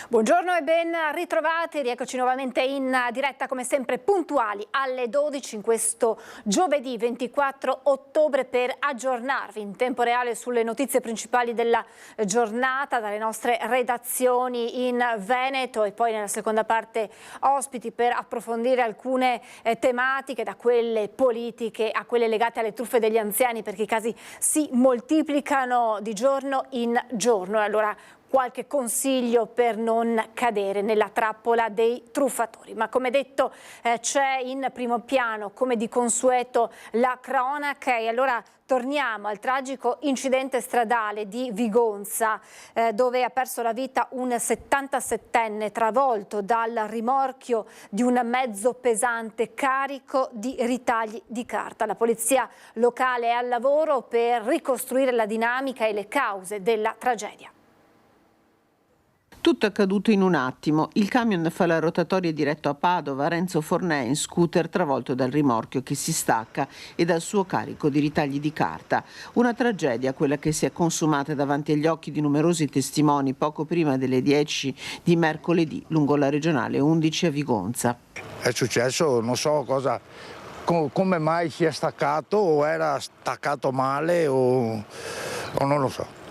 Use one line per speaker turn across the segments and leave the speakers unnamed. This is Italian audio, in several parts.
Buongiorno e ben ritrovati, rieccoci nuovamente in diretta come sempre puntuali alle 12 in questo giovedì 24 ottobre per aggiornarvi in tempo reale sulle notizie principali della giornata dalle nostre redazioni in Veneto e poi nella seconda parte ospiti per approfondire alcune tematiche da quelle politiche a quelle legate alle truffe degli anziani perché i casi si moltiplicano di giorno in giorno. Allora qualche consiglio per non cadere nella trappola dei truffatori. Ma come detto c'è in primo piano, come di consueto, la cronaca e allora torniamo al tragico incidente stradale di Vigonza dove ha perso la vita un 77enne travolto dal rimorchio di un mezzo pesante carico di ritagli di carta. La polizia locale è al lavoro per ricostruire la dinamica e le cause della tragedia.
Tutto è accaduto in un attimo. Il camion fa la rotatoria diretto a Padova, Renzo Fornè in scooter travolto dal rimorchio che si stacca e dal suo carico di ritagli di carta. Una tragedia quella che si è consumata davanti agli occhi di numerosi testimoni poco prima delle 10 di mercoledì lungo la regionale 11 a Vigonza.
È successo, non so cosa, come mai si è staccato o era staccato male o non lo so.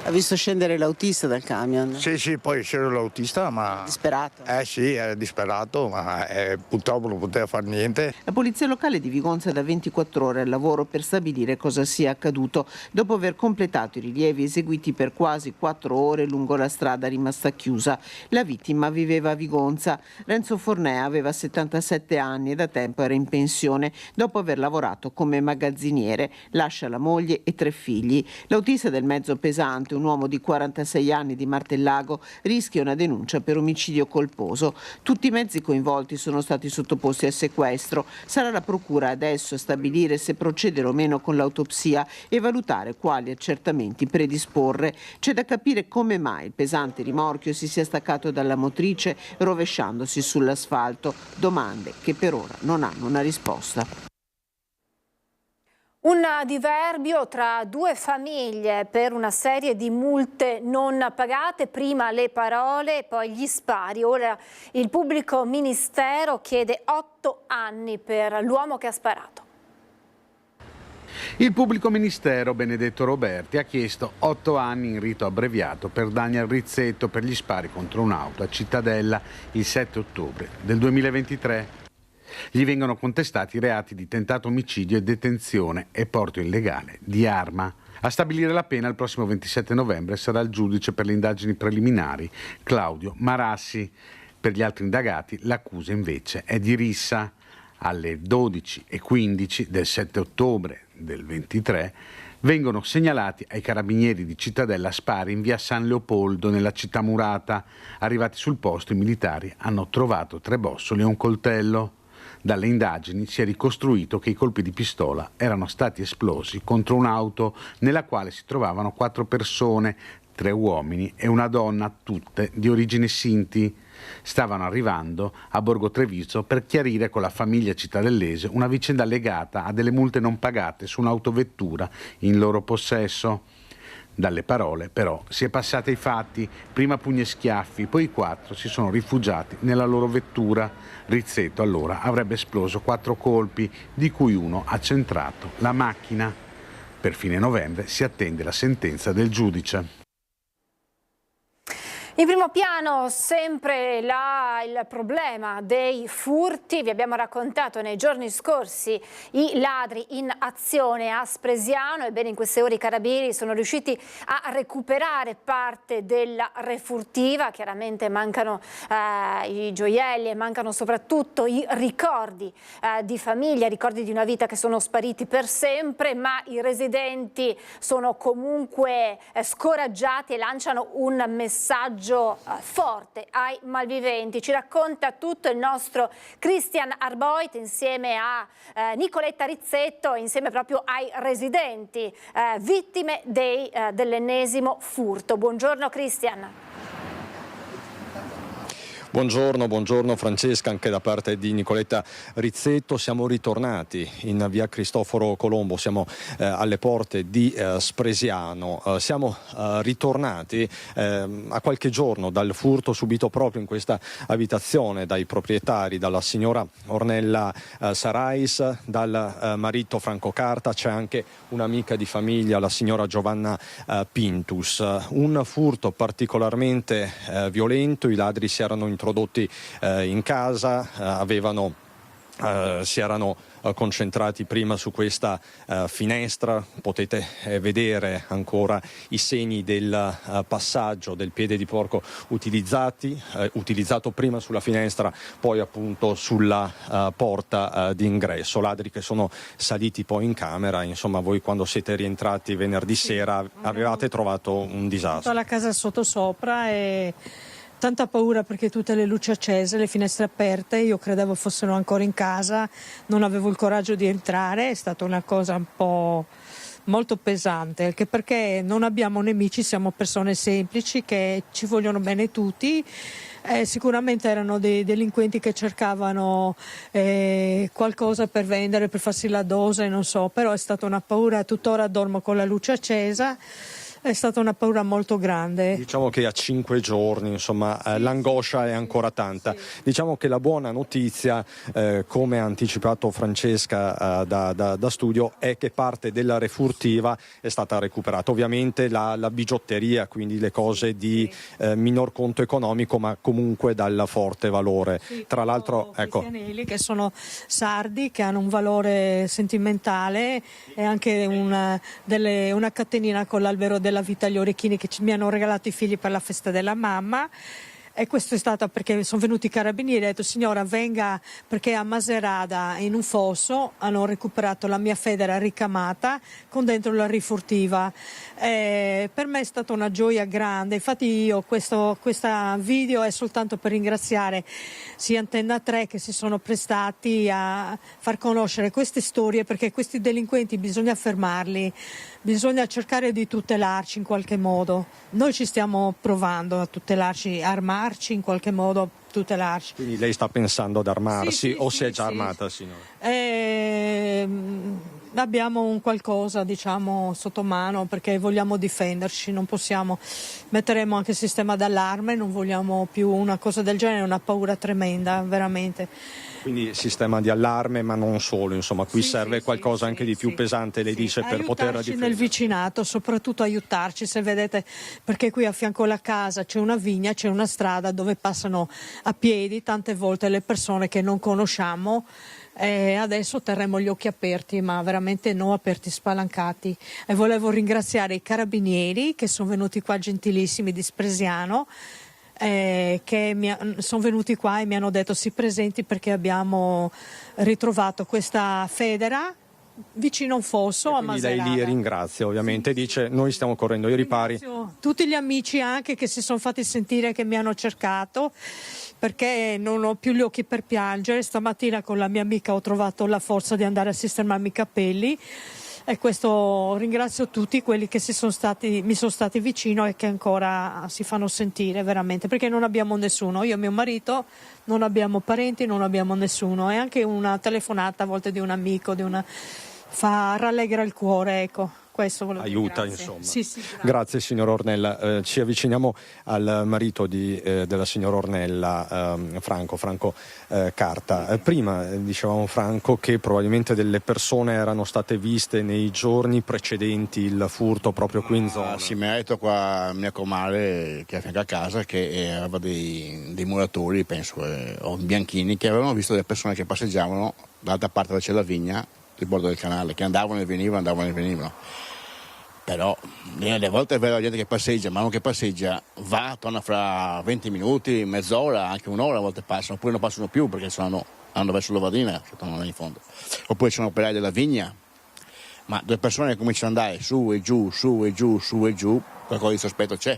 Ha visto scendere l'autista dal camion?
Sì, poi c'era l'autista, ma...
Disperato?
Sì, era disperato, ma purtroppo non poteva fare niente.
La polizia locale di Vigonza è da 24 ore al lavoro per stabilire cosa sia accaduto, dopo aver completato i rilievi eseguiti per quasi 4 ore lungo la strada rimasta chiusa. La vittima viveva a Vigonza. Renzo Fornè aveva 77 anni e da tempo era in pensione, dopo aver lavorato come magazziniere. Lascia la moglie e 3 figli. L'autista del mezzo pesante, un uomo di 46 anni di Martellago, rischia una denuncia per omicidio colposo. Tutti i mezzi coinvolti sono stati sottoposti a sequestro. Sarà la procura adesso a stabilire se procedere o meno con l'autopsia e valutare quali accertamenti predisporre. C'è da capire come mai il pesante rimorchio si sia staccato dalla motrice rovesciandosi sull'asfalto. Domande che per ora non hanno una risposta.
Un diverbio tra 2 famiglie per una serie di multe non pagate, prima le parole, poi gli spari. Ora il pubblico ministero chiede 8 anni per l'uomo che ha sparato.
Il pubblico ministero Benedetto Roberti ha chiesto 8 anni in rito abbreviato per Daniel Rizzetto per gli spari contro un'auto a Cittadella il 7 ottobre del 2023. Gli vengono contestati reati di tentato omicidio e detenzione e porto illegale di arma. A stabilire la pena il prossimo 27 novembre sarà il giudice per le indagini preliminari Claudio Marassi. Per gli altri indagati l'accusa invece è di rissa. Alle 12:15 del 7 ottobre del 23 vengono segnalati ai carabinieri di Cittadella spari in via San Leopoldo nella città murata. Arrivati sul posto i militari hanno trovato 3 bossoli e un coltello. Dalle indagini si è ricostruito che i colpi di pistola erano stati esplosi contro un'auto nella quale si trovavano 4 persone, 3 uomini e una donna, tutte di origine Sinti. Stavano arrivando a Borgo Treviso per chiarire con la famiglia cittadellese una vicenda legata a delle multe non pagate su un'autovettura in loro possesso. Dalle parole però si è passati ai fatti, prima pugni e schiaffi, poi i 4 si sono rifugiati nella loro vettura. Rizzetto allora avrebbe esploso 4 colpi, di cui uno ha centrato la macchina. Per fine novembre si attende la sentenza del giudice.
In primo piano sempre il problema dei furti. Vi abbiamo raccontato nei giorni scorsi i ladri in azione a Spresiano. Ebbene, in queste ore i carabinieri sono riusciti a recuperare parte della refurtiva. Chiaramente mancano i gioielli e mancano soprattutto i ricordi di famiglia, ricordi di una vita che sono spariti per sempre, ma i residenti sono comunque scoraggiati e lanciano un messaggio forte ai malviventi. Ci racconta tutto il nostro Christian Arboit insieme a Nicoletta Rizzetto, insieme proprio ai residenti vittime dell'ennesimo furto. Buongiorno Christian.
Buongiorno Francesca, anche da parte di Nicoletta Rizzetto. Siamo ritornati in via Cristoforo Colombo, siamo alle porte di Spresiano. Siamo ritornati a qualche giorno dal furto subito proprio in questa abitazione dai proprietari, dalla signora Ornella Sarais, dal marito Franco Carta. C'è anche un'amica di famiglia, la signora Giovanna Pintus. Un furto particolarmente violento. I ladri si erano introdotti in casa, si erano concentrati prima su questa finestra. Potete vedere ancora i segni del passaggio del piede di porco utilizzato prima sulla finestra, poi appunto sulla porta d'ingresso. Ladri che sono saliti poi in camera. Insomma, voi quando siete rientrati venerdì sera avevate trovato un disastro.
La casa sottosopra e tanta paura perché tutte le luci accese, le finestre aperte, io credevo fossero ancora in casa, non avevo il coraggio di entrare, è stata una cosa un po' molto pesante, anche perché non abbiamo nemici, siamo persone semplici che ci vogliono bene tutti. Sicuramente erano dei delinquenti che cercavano qualcosa per vendere, per farsi la dose, non so, però è stata una paura, tuttora dormo con la luce accesa. È stata una paura molto grande.
Diciamo che a 5 giorni, insomma, l'angoscia è ancora tanta. Diciamo che la buona notizia, come ha anticipato Francesca da studio, è che parte della refurtiva è stata recuperata. Ovviamente la bigiotteria, quindi le cose di minor conto economico, ma comunque dal forte valore.
Sì,
tra l'altro,
ecco, questi anelli che sono sardi, che hanno un valore sentimentale, e anche una catenina con l'albero della vita agli orecchini che mi hanno regalato i figli per la festa della mamma. E questo è stato perché sono venuti i carabinieri e hanno detto: signora, venga, perché a Maserata in un fosso hanno recuperato la mia federa ricamata con dentro la rifurtiva. Per me è stata una gioia grande, infatti io questo video è soltanto per ringraziare sia Antenna 3 che si sono prestati a far conoscere queste storie, perché questi delinquenti bisogna fermarli, bisogna cercare di tutelarci in qualche modo. Noi ci stiamo provando a tutelarci, a armarci in qualche modo, a tutelarci.
Quindi lei sta pensando ad armarsi o si è già armata, signora?
Abbiamo un qualcosa, diciamo, sotto mano, perché vogliamo difenderci, non possiamo. Metteremo anche il sistema d'allarme, non vogliamo più una cosa del genere, è una paura tremenda, veramente.
Quindi sistema di allarme, ma non solo, insomma, qui serve qualcosa anche di più pesante, lei dice, per poter difendere.
Nel vicinato, soprattutto aiutarci, se vedete, perché qui a fianco alla casa c'è una vigna, c'è una strada dove passano a piedi tante volte le persone che non conosciamo. Adesso terremo gli occhi aperti, ma veramente non aperti, spalancati. E volevo ringraziare i carabinieri che sono venuti qua, gentilissimi, di Spresiano, che sono venuti qua e mi hanno detto: si presenti perché abbiamo ritrovato questa federa vicino a un fosso a Maserata.
Lei li ringrazia, ovviamente, dice: noi stiamo correndo ai ripari.
Ringrazio tutti gli amici anche che si sono fatti sentire, che mi hanno cercato, perché non ho più gli occhi per piangere. Stamattina con la mia amica ho trovato la forza di andare a sistemarmi i capelli, e questo ringrazio tutti quelli che mi sono stati vicino e che ancora si fanno sentire, veramente, perché non abbiamo nessuno, io e mio marito non abbiamo parenti, non abbiamo nessuno, e anche una telefonata a volte di un amico, rallegra il cuore, ecco.
Aiuta, insomma.
Sì,
grazie signor Ornella. Ci avviciniamo al marito della signora Ornella, Franco Carta. Prima dicevamo, Franco, che probabilmente delle persone erano state viste nei giorni precedenti il furto proprio qui in zona.
Sì, mi ha detto qua mia comare che è a fianco a casa che aveva dei muratori, penso, o bianchini, che avevano visto delle persone che passeggiavano dall'altra parte dove c'è la vigna, il bordo del canale, che andavano e venivano. Però le volte è vero, la gente che passeggia, ma non che passeggia, torna fra 20 minuti, mezz'ora, anche un'ora a volte passano, oppure non passano più perché hanno verso Lovadina, che tornano in fondo. Oppure sono operai della vigna, ma due persone che cominciano ad andare su e giù, qualcosa di sospetto c'è,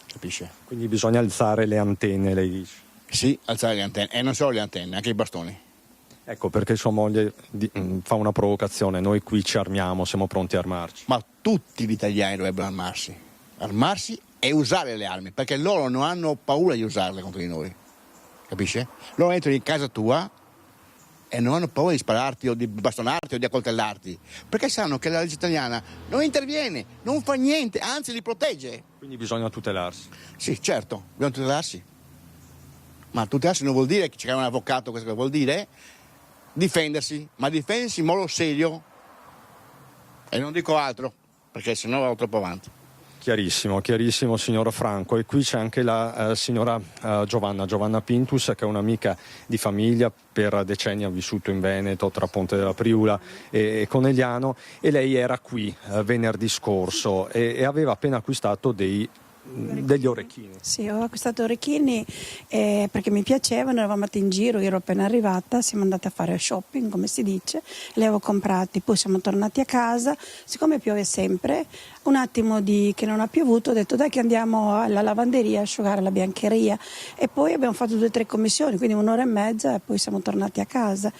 capisce?
Quindi bisogna alzare le antenne, lei dice?
Sì, alzare le antenne, e non solo le antenne, anche i bastoni.
Ecco, perché sua moglie fa una provocazione: noi qui ci armiamo, siamo pronti a armarci.
Ma tutti gli italiani dovrebbero armarsi e usare le armi, perché loro non hanno paura di usarle contro di noi. capisci? Loro entrano in casa tua e non hanno paura di spararti o di bastonarti o di accoltellarti, perché sanno che la legge italiana non interviene, non fa niente, anzi li protegge.
Quindi bisogna tutelarsi.
Sì, certo, bisogna tutelarsi. Ma tutelarsi non vuol dire che c'è un avvocato, questo che vuol dire difendersi, ma difendersi in modo serio. E non dico altro, perché sennò vado troppo avanti.
Chiarissimo, chiarissimo signor Franco. E qui c'è anche la signora Giovanna Pintus, che è un'amica di famiglia, per decenni ha vissuto in Veneto tra Ponte della Priula e Conegliano, e lei era qui venerdì scorso e aveva appena acquistato degli orecchini.
Sì, ho acquistato orecchini perché mi piacevano, eravamo andati in giro, io ero appena arrivata, siamo andati a fare shopping, come si dice, li avevo comprati, poi siamo tornati a casa, siccome piove sempre, un attimo che non ha piovuto, ho detto dai che andiamo alla lavanderia a asciugare la biancheria, e poi abbiamo fatto 2 o 3 commissioni, quindi 1 ora e mezza, e poi siamo tornati a casa.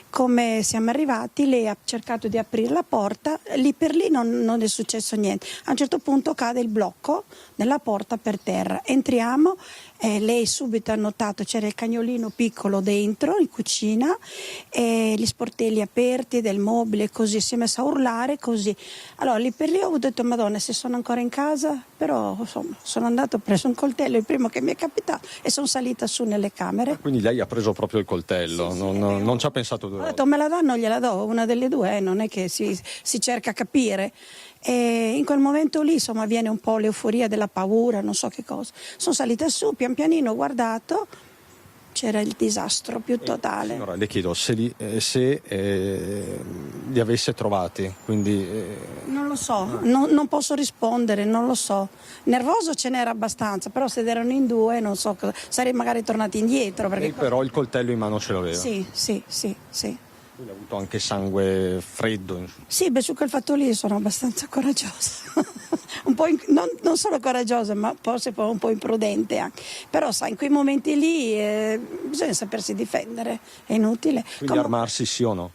Come siamo arrivati, lei ha cercato di aprire la porta, lì per lì non è successo niente, a un certo punto cade il blocco della porta per terra, entriamo, lei subito ha notato c'era il cagnolino piccolo dentro in cucina, gli sportelli aperti del mobile, così si è messa a urlare così. Allora lì per lì ho detto Madonna, se sono ancora in casa, però insomma sono andato, ho preso un coltello, il primo che mi è capitato, e sono salita su nelle camere.
Quindi lei ha preso proprio il coltello, sì, non ci ha pensato 2 volte.
Ho detto me la danno, gliela do, una delle 2, non è che si cerca a capire. E in quel momento lì insomma viene un po' l'euforia della paura, non so che cosa. Sono salita su, pian pianino ho guardato, c'era il disastro più totale.
Signora, le chiedo se li avesse trovati, quindi...
Non lo so, non posso rispondere, non lo so. Nervoso ce n'era abbastanza, però se erano in 2 non so, sarei magari tornati indietro. Perché...
Però il coltello in mano ce l'aveva?
Sì.
Quindi ha avuto anche sangue freddo?
Sì, su quel fatto lì sono abbastanza coraggiosa. Un po' non solo coraggiosa, ma forse un po' imprudente anche. Però sai, in quei momenti lì bisogna sapersi difendere, è inutile.
Quindi armarsi sì o no?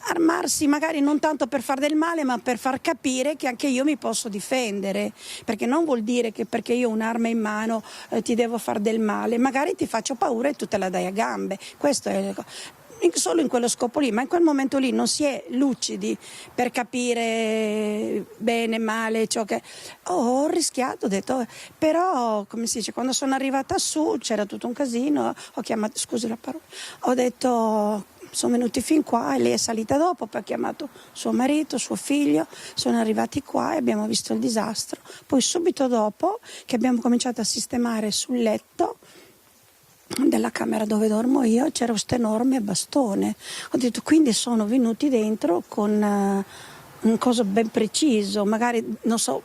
Armarsi magari non tanto per far del male, ma per far capire che anche io mi posso difendere, perché non vuol dire che perché io ho un'arma in mano ti devo far del male, magari ti faccio paura e tu te la dai a gambe. Questo è solo in quello scopo lì, ma in quel momento lì non si è lucidi per capire bene, male, ciò che... ho rischiato, ho detto, però come si dice, quando sono arrivata su c'era tutto un casino, ho chiamato, scusi la parola, ho detto... Sono venuti fin qua e lei è salita dopo, poi ha chiamato suo marito, suo figlio, sono arrivati qua e abbiamo visto il disastro. Poi subito dopo che abbiamo cominciato a sistemare sul letto della camera dove dormo io c'era questo enorme bastone. Ho detto quindi sono venuti dentro con un coso ben preciso, magari non so.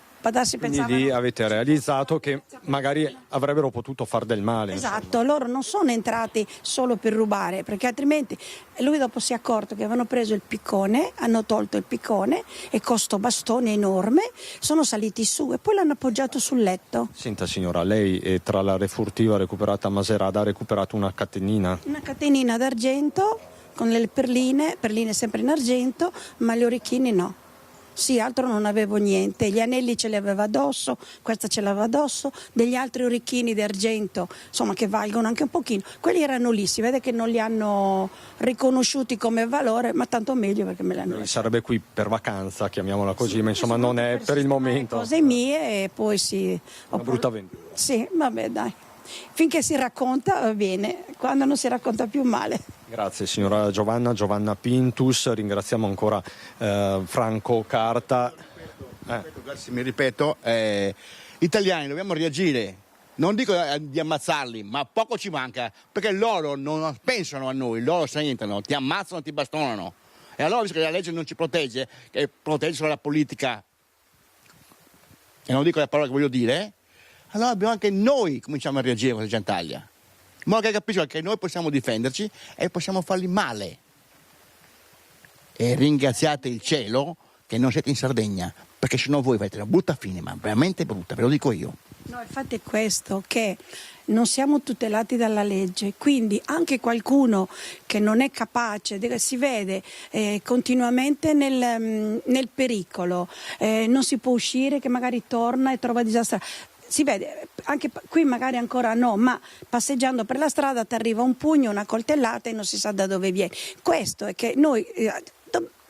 Quindi lì avete realizzato che magari avrebbero potuto far del male.
Esatto,
insomma.
loro non sono entrati solo per rubare, perché altrimenti lui dopo si è accorto che avevano preso il piccone, hanno tolto il piccone e con sto bastone enorme sono saliti su e poi l'hanno appoggiato sul letto.
Senta signora, lei tra la refurtiva recuperata a Macerata ha recuperato una catenina?
Una catenina d'argento con le perline sempre in argento, ma gli orecchini no. Sì, altro non avevo niente, gli anelli ce li aveva addosso, questa ce l'aveva addosso, degli altri orecchini d'argento, insomma che valgono anche un pochino, quelli erano lì, si vede che non li hanno riconosciuti come valore, ma tanto meglio perché me li hanno.
Sarebbe qui per vacanza, chiamiamola così, ma insomma non è per il momento.
Cose mie e poi sì.
Una brutta avventura.
Sì, vabbè dai, finché si racconta va bene, quando non si racconta più male.
Grazie signora Giovanna Pintus, ringraziamo ancora Franco Carta.
Mi ripeto, italiani dobbiamo reagire, non dico di ammazzarli, ma poco ci manca, perché loro non pensano a noi, loro sentono, ti ammazzano, ti bastonano. E allora, visto che la legge non ci protegge, che protegge solo la politica, e non dico la parola che voglio dire, allora dobbiamo anche noi cominciamo a reagire con questa gentaglia. In modo che capiscono che noi possiamo difenderci e possiamo farli male. E ringraziate il cielo che non siete in Sardegna, perché sennò voi avete una brutta fine, ma veramente brutta, ve lo dico io.
No, il fatto è questo, che non siamo tutelati dalla legge, quindi anche qualcuno che non è capace, si vede continuamente nel pericolo, non si può uscire, che magari torna e trova disastro. si vede, anche qui magari ancora no, ma passeggiando per la strada ti arriva un pugno, una coltellata e non si sa da dove viene. Questo è che noi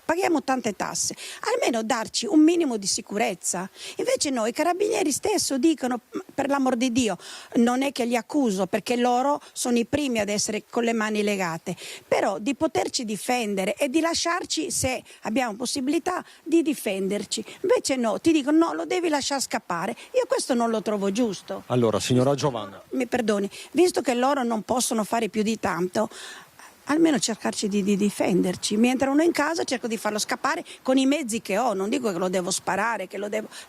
paghiamo tante tasse, almeno darci un minimo di sicurezza. Invece noi, i carabinieri stesso dicono, per l'amor di Dio, non è che li accuso perché loro sono i primi ad essere con le mani legate, però di poterci difendere e di lasciarci, se abbiamo possibilità, di difenderci. Invece no, ti dicono no, lo devi lasciare scappare. Io questo non lo trovo giusto.
Allora, signora Giovanna.
Mi perdoni, visto che loro non possono fare più di tanto, almeno cercarci di difenderci. Mi entrano in casa, cerco di farlo scappare con i mezzi che ho, non dico che lo devo sparare,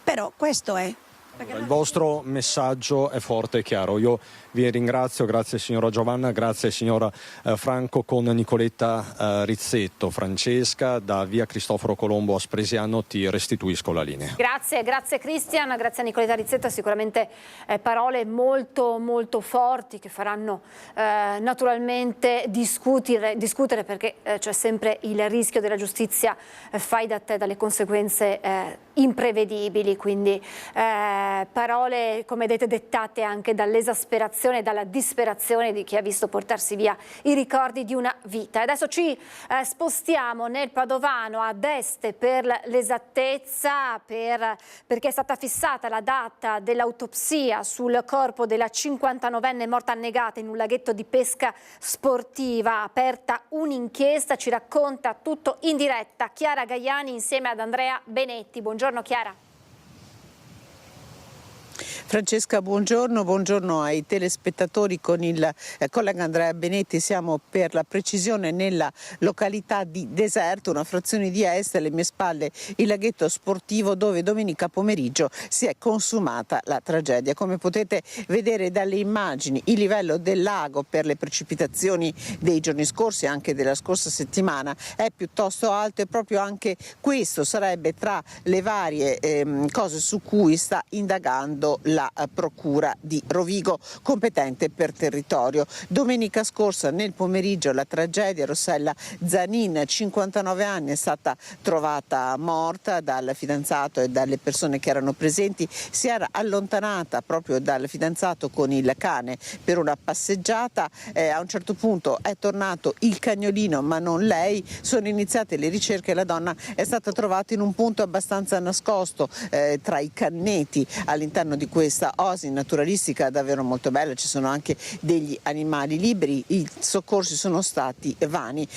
però questo è.
Il vostro messaggio è forte e chiaro. Io vi ringrazio, grazie signora Giovanna, grazie signora Franco. Con Nicoletta Rizzetto. Francesca, da via Cristoforo Colombo a Spresiano ti restituisco la linea.
Grazie Cristian, grazie a Nicoletta Rizzetto, sicuramente parole molto molto forti che faranno naturalmente discutere perché c'è sempre il rischio della giustizia fai da te, dalle conseguenze imprevedibili, quindi parole, come vedete, dettate anche dall'esasperazione e dalla disperazione di chi ha visto portarsi via i ricordi di una vita. E adesso ci spostiamo nel Padovano, ad Este per l'esattezza, perché è stata fissata la data dell'autopsia sul corpo della 59enne morta annegata in un laghetto di pesca sportiva. Aperta un'inchiesta, ci racconta tutto in diretta Chiara Gaiani insieme ad Andrea Benetti. Buongiorno Chiara.
Francesca, buongiorno ai telespettatori. Con il collega Andrea Benetti siamo per la precisione nella località di Deserto, una frazione di Este, alle mie spalle il laghetto sportivo dove domenica pomeriggio si è consumata la tragedia. Come potete vedere dalle immagini, il livello del lago per le precipitazioni dei giorni scorsi, anche della scorsa settimana, è piuttosto alto, e proprio anche questo sarebbe tra le varie cose su cui sta indagando la Procura di Rovigo, competente per territorio. Domenica scorsa nel pomeriggio la tragedia: Rossella Zanin, 59 anni, è stata trovata morta dal fidanzato e dalle persone che erano presenti. Si era allontanata proprio dal fidanzato con il cane per una passeggiata, a un certo punto è tornato il cagnolino ma non lei, sono iniziate le ricerche e la donna è stata trovata in un punto abbastanza nascosto tra i canneti all'interno di questa oasi naturalistica davvero molto bella. Ci sono anche degli animali liberi, i soccorsi sono stati vani.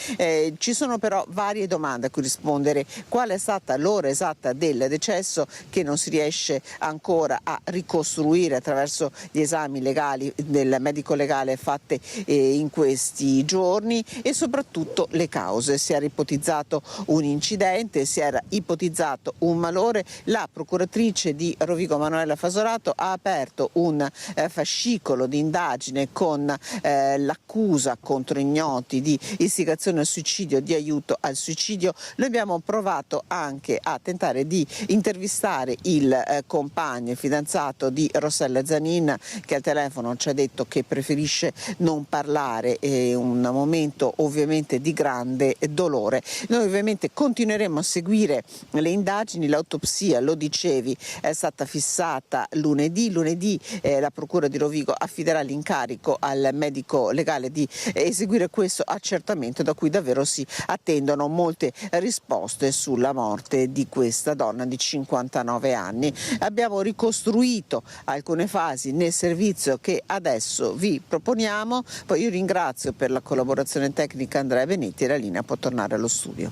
Ci sono però varie domande a cui rispondere: qual è stata l'ora esatta del decesso, che non si riesce ancora a ricostruire attraverso gli esami legali del medico legale fatte in questi giorni, e soprattutto le cause. Si era ipotizzato un incidente, si era ipotizzato un malore. La procuratrice di Rovigo, Manuela Fasorato, ha aperto un fascicolo di indagine con l'accusa contro ignoti di istigazione al suicidio, di aiuto al suicidio. Noi abbiamo provato anche a tentare di intervistare il compagno, il fidanzato di Rossella Zanin, che al telefono ci ha detto che preferisce non parlare, è un momento ovviamente di grande dolore. Noi ovviamente continueremo a seguire le indagini. L'autopsia, lo dicevi, è stata fissata lunedì la Procura di Rovigo affiderà l'incarico al medico legale di eseguire questo accertamento, da cui davvero si attendono molte risposte sulla morte di questa donna di 59 anni. Abbiamo ricostruito alcune fasi nel servizio che adesso vi proponiamo, poi io ringrazio per la collaborazione tecnica Andrea Benetti e la linea può tornare allo studio.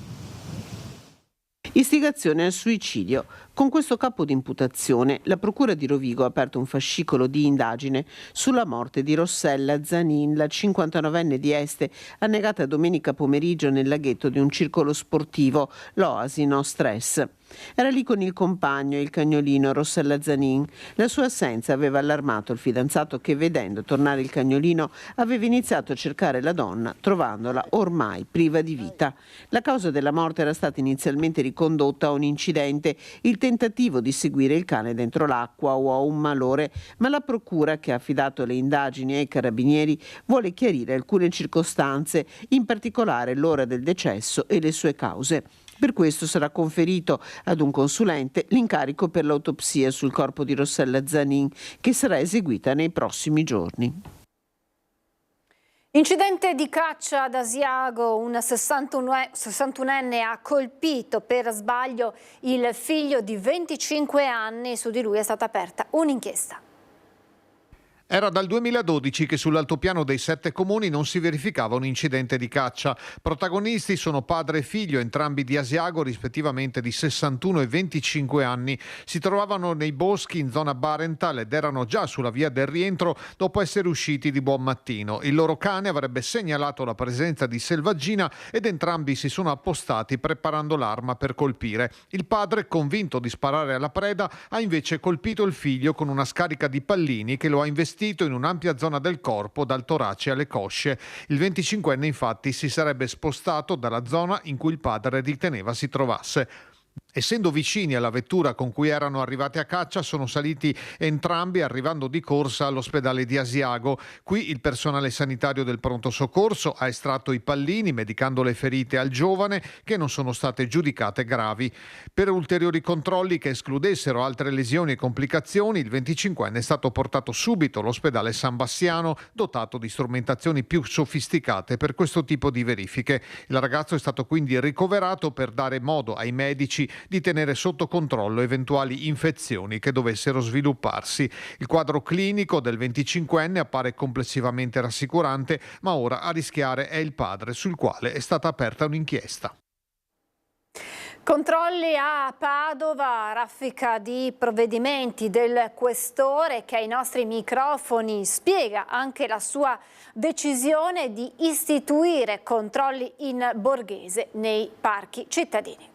Istigazione al suicidio. Con questo capo di imputazione la Procura di Rovigo ha aperto un fascicolo di indagine sulla morte di Rossella Zanin, la 59enne di Este, annegata domenica pomeriggio nel laghetto di un circolo sportivo, l'Oasi No Stress. Era lì con il compagno e il cagnolino Rossella Zanin. La sua assenza aveva allarmato il fidanzato, che, vedendo tornare il cagnolino, aveva iniziato a cercare la donna, trovandola ormai priva di vita. La causa della morte era stata inizialmente ricondotta a un incidente, il tentativo di seguire il cane dentro l'acqua o a un malore, ma la procura, che ha affidato le indagini ai carabinieri, vuole chiarire alcune circostanze, in particolare l'ora del decesso e le sue cause. Per questo sarà conferito ad un consulente l'incarico per l'autopsia sul corpo di Rossella Zanin, che sarà eseguita nei prossimi giorni.
Incidente di caccia ad Asiago, un 61enne ha colpito per sbaglio il figlio di 25 anni, su di lui è stata aperta un'inchiesta.
Era dal 2012 che sull'altopiano dei 7 comuni non si verificava un incidente di caccia. Protagonisti sono padre e figlio, entrambi di Asiago, rispettivamente di 61 e 25 anni. Si trovavano nei boschi in zona Barenthal ed erano già sulla via del rientro dopo essere usciti di buon mattino. Il loro cane avrebbe segnalato la presenza di selvaggina ed entrambi si sono appostati preparando l'arma per colpire. Il padre, convinto di sparare alla preda, ha invece colpito il figlio con una scarica di pallini che lo ha investito in un'ampia zona del corpo dal torace alle cosce. Il 25enne infatti si sarebbe spostato dalla zona in cui il padre riteneva si trovasse. Essendo vicini alla vettura con cui erano arrivati a caccia, sono saliti entrambi arrivando di corsa all'ospedale di Asiago. Qui il personale sanitario del pronto soccorso ha estratto i pallini, medicando le ferite al giovane, che non sono state giudicate gravi. Per ulteriori controlli che escludessero altre lesioni e complicazioni, il 25enne è stato portato subito all'ospedale San Bassiano, dotato di strumentazioni più sofisticate per questo tipo di verifiche. Il ragazzo è stato quindi ricoverato per dare modo ai medici di tenere sotto controllo eventuali infezioni che dovessero svilupparsi. Il quadro clinico del 25enne appare complessivamente rassicurante, ma ora a rischiare è il padre, sul quale è stata aperta un'inchiesta.
Controlli a Padova, raffica di provvedimenti del questore che ai nostri microfoni spiega anche la sua decisione di istituire controlli in borghese nei parchi cittadini.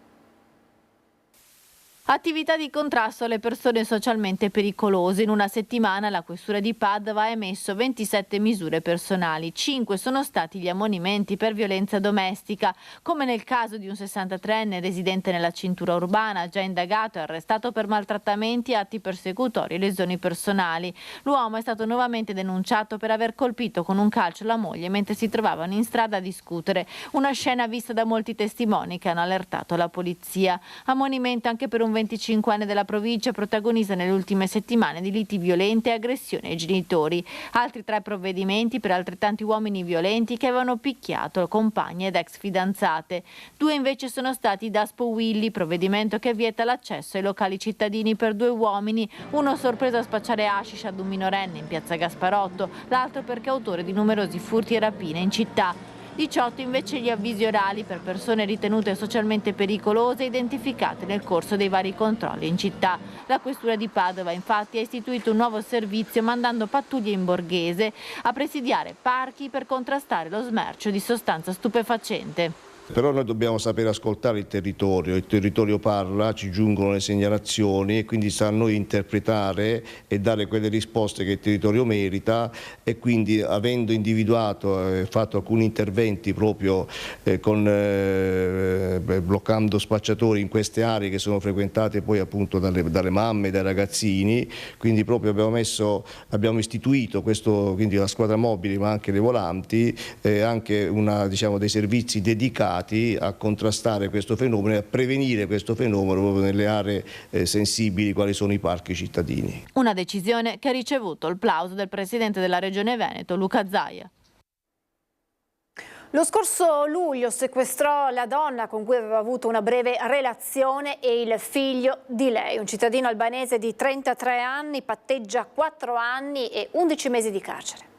Attività di contrasto alle persone socialmente pericolose. In una settimana la Questura di Padova ha emesso 27 misure personali. 5 sono stati gli ammonimenti per violenza domestica, come nel caso di un 63enne residente nella cintura urbana, già indagato e arrestato per maltrattamenti e atti persecutori e lesioni personali. L'uomo è stato nuovamente denunciato per aver colpito con un calcio la moglie mentre si trovavano in strada a discutere. Una scena vista da molti testimoni che hanno allertato la polizia. Ammonimento anche per un 25enne della provincia, protagonista nelle ultime settimane di liti violente e aggressioni ai genitori. Altri 3 provvedimenti per altrettanti uomini violenti che avevano picchiato compagne ed ex fidanzate. 2 invece sono stati Daspo Willy, provvedimento che vieta l'accesso ai locali cittadini per 2 uomini, uno sorpreso a spacciare hashish ad un minorenne in piazza Gasparotto, l'altro perché autore di numerosi furti e rapine in città. 18 invece gli avvisi orali per persone ritenute socialmente pericolose identificate nel corso dei vari controlli in città. La Questura di Padova infatti ha istituito un nuovo servizio mandando pattuglie in borghese a presidiare parchi per contrastare lo smercio di sostanza stupefacente.
Però noi dobbiamo sapere ascoltare il territorio parla, ci giungono le segnalazioni e quindi sta a noi interpretare e dare quelle risposte che il territorio merita, e quindi avendo individuato e fatto alcuni interventi proprio bloccando spacciatori in queste aree che sono frequentate poi appunto dalle mamme e dai ragazzini, quindi proprio abbiamo istituito questo, quindi la squadra mobile ma anche le volanti, anche dei servizi dedicati a contrastare questo fenomeno e a prevenire questo fenomeno proprio nelle aree sensibili quali sono i parchi cittadini.
Una decisione che ha ricevuto il plauso del presidente della Regione Veneto, Luca Zaia.
Lo scorso luglio sequestrò la donna con cui aveva avuto una breve relazione e il figlio di lei. Un cittadino albanese di 33 anni patteggia 4 anni e 11 mesi di carcere.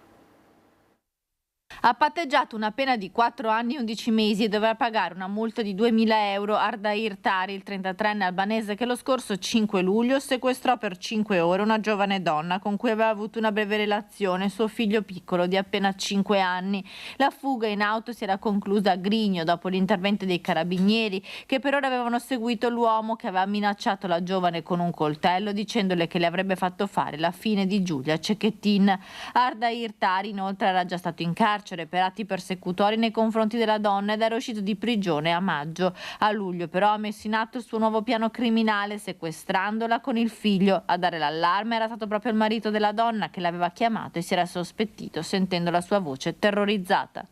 Ha patteggiato una pena di 4 anni e 11 mesi e dovrà pagare una multa di 2.000 euro. Ardair Tari, il 33enne albanese che lo scorso 5 luglio sequestrò per 5 ore una giovane donna con cui aveva avuto una breve relazione, suo figlio piccolo di appena 5 anni. La fuga in auto si era conclusa a Grigno dopo l'intervento dei carabinieri che per ora avevano seguito l'uomo che aveva minacciato la giovane con un coltello dicendole che le avrebbe fatto fare la fine di Giulia Cecchettin. Ardair Tari inoltre era già stato in carcere per atti persecutori nei confronti della donna ed era uscito di prigione a maggio. A luglio però ha messo in atto il suo nuovo piano criminale sequestrandola con il figlio. A dare l'allarme era stato proprio il marito della donna che l'aveva chiamato e si era sospettito sentendo la sua voce terrorizzata.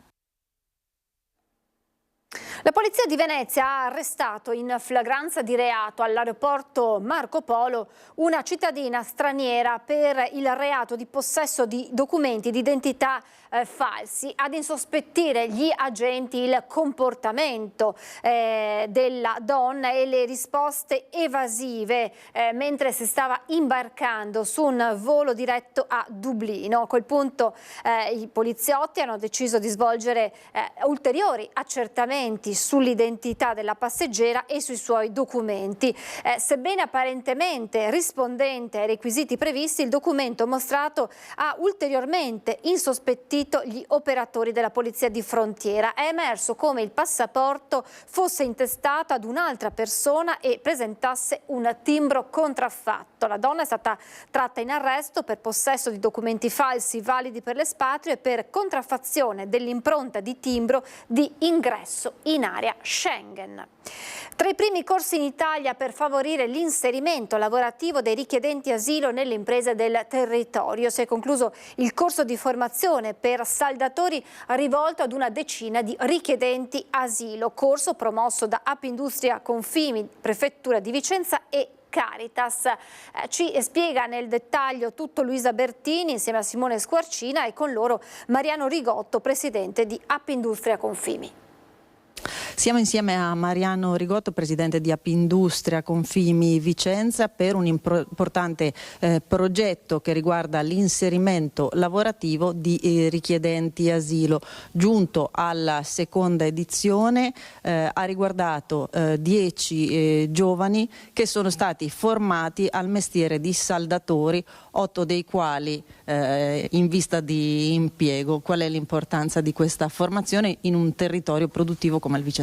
La polizia di Venezia ha arrestato in flagranza di reato all'aeroporto Marco Polo una cittadina straniera per il reato di possesso di documenti di identità falsi. Ad insospettire gli agenti il comportamento della donna e le risposte evasive mentre si stava imbarcando su un volo diretto a Dublino. A quel punto i poliziotti hanno deciso di svolgere ulteriori accertamenti sull'identità della passeggera e sui suoi documenti. Sebbene apparentemente rispondente ai requisiti previsti, il documento mostrato ha ulteriormente insospettito gli operatori della polizia di frontiera. È emerso come il passaporto fosse intestato ad un'altra persona e presentasse un timbro contraffatto. La donna è stata tratta in arresto per possesso di documenti falsi validi per l'espatrio e per contraffazione dell'impronta di timbro di ingresso in area Schengen. Tra i primi corsi in Italia per favorire l'inserimento lavorativo dei richiedenti asilo nelle imprese del territorio si è concluso il corso di formazione per saldatori rivolto ad una decina di richiedenti asilo, corso promosso da Apindustria Confimi, Prefettura di Vicenza e Caritas. Ci spiega nel dettaglio tutto Luisa Bertini insieme a Simone Squarcina e con loro Mariano Rigotto, presidente di Apindustria Confimi.
Siamo insieme a Mariano Rigotto, presidente di Apindustria Confimi Vicenza, per un importante progetto che riguarda l'inserimento lavorativo di richiedenti asilo. Giunto alla seconda edizione, ha riguardato 10 giovani che sono stati formati al mestiere di saldatori, 8 dei quali in vista di impiego. Qual è l'importanza di questa formazione in un territorio produttivo come il Vicentino?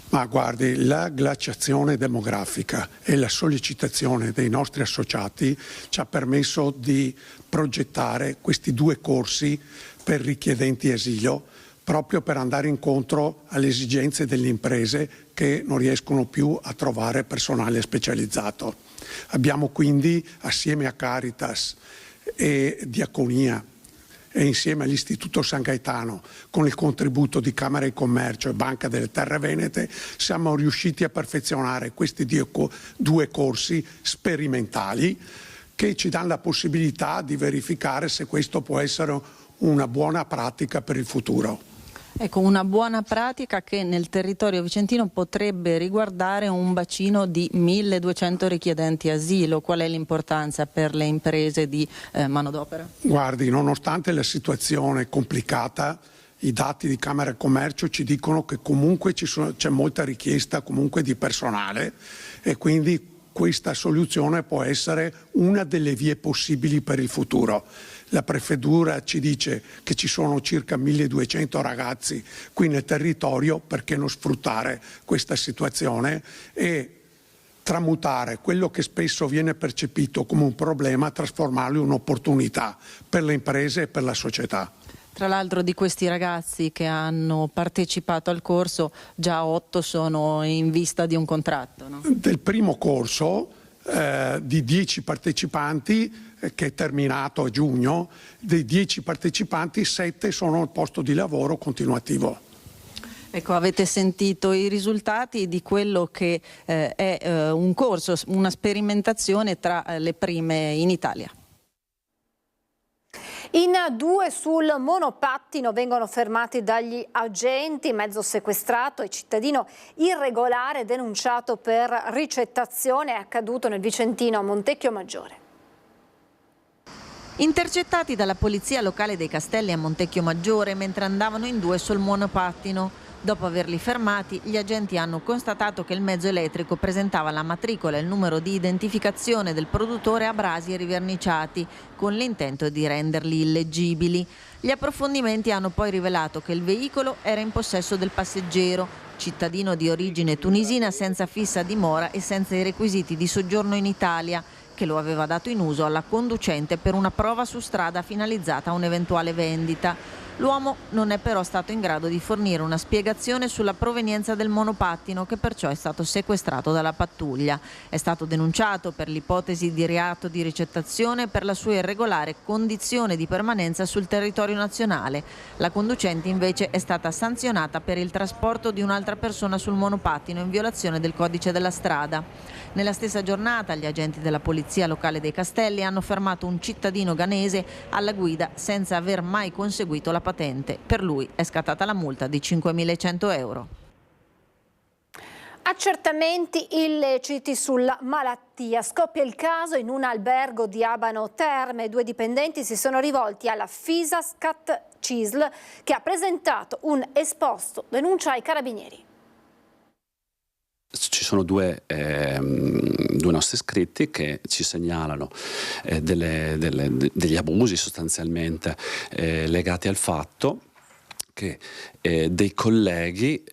Ma guardi, la glaciazione demografica e la sollecitazione dei nostri associati ci ha permesso di progettare questi 2 corsi per richiedenti asilo, proprio per andare incontro alle esigenze delle imprese che non riescono più a trovare personale specializzato. Abbiamo quindi, assieme a Caritas e Diaconia e insieme all'Istituto San Gaetano, con il contributo di Camera di Commercio e Banca delle Terre Venete, siamo riusciti a perfezionare questi 2 corsi sperimentali che ci danno la possibilità di verificare se questo può essere una buona pratica per il futuro.
Ecco, una buona pratica che nel territorio vicentino potrebbe riguardare un bacino di 1200 richiedenti asilo. Qual è l'importanza per le imprese di manodopera?
Guardi, nonostante la situazione complicata, i dati di Camera di Commercio ci dicono che comunque c'è molta richiesta comunque di personale e quindi questa soluzione può essere una delle vie possibili per il futuro. La prefettura ci dice che ci sono circa 1200 ragazzi qui nel territorio, perché non sfruttare questa situazione e tramutare quello che spesso viene percepito come un problema, trasformarlo in un'opportunità per le imprese e per la società.
Tra l'altro di questi ragazzi che hanno partecipato al corso, già 8 sono in vista di un contratto, no?
Del primo corso di 10 partecipanti che è terminato a giugno, dei 10 partecipanti 7 sono al posto di lavoro continuativo.
Ecco, avete sentito i risultati di quello che è un corso, una sperimentazione tra le prime in Italia.
In 2 sul monopattino vengono fermati dagli agenti, mezzo sequestrato e cittadino irregolare denunciato per ricettazione, è accaduto nel Vicentino a Montecchio Maggiore.
Intercettati dalla polizia locale dei Castelli a Montecchio Maggiore mentre andavano in 2 sul monopattino. Dopo averli fermati, gli agenti hanno constatato che il mezzo elettrico presentava la matricola e il numero di identificazione del produttore abrasi e riverniciati, con l'intento di renderli illeggibili. Gli approfondimenti hanno poi rivelato che il veicolo era in possesso del passeggero, cittadino di origine tunisina senza fissa dimora e senza i requisiti di soggiorno in Italia, che lo aveva dato in uso alla conducente per una prova su strada finalizzata a un'eventuale vendita. L'uomo non è però stato in grado di fornire una spiegazione sulla provenienza del monopattino, che perciò è stato sequestrato dalla pattuglia. È stato denunciato per l'ipotesi di reato di ricettazione per la sua irregolare condizione di permanenza sul territorio nazionale. La conducente invece è stata sanzionata per il trasporto di un'altra persona sul monopattino in violazione del codice della strada. Nella stessa giornata gli agenti della Polizia Locale dei Castelli hanno fermato un cittadino ghanese alla guida senza aver mai conseguito la patente. Per lui è scattata la multa di 5.100 euro.
Accertamenti illeciti sulla malattia. Scoppia il caso in un albergo di Abano Terme. 2 dipendenti si sono rivolti alla Fisascat CISL, che ha presentato un esposto denuncia ai carabinieri.
Ci sono due nostri iscritti che ci segnalano degli abusi sostanzialmente legati al fatto che dei colleghi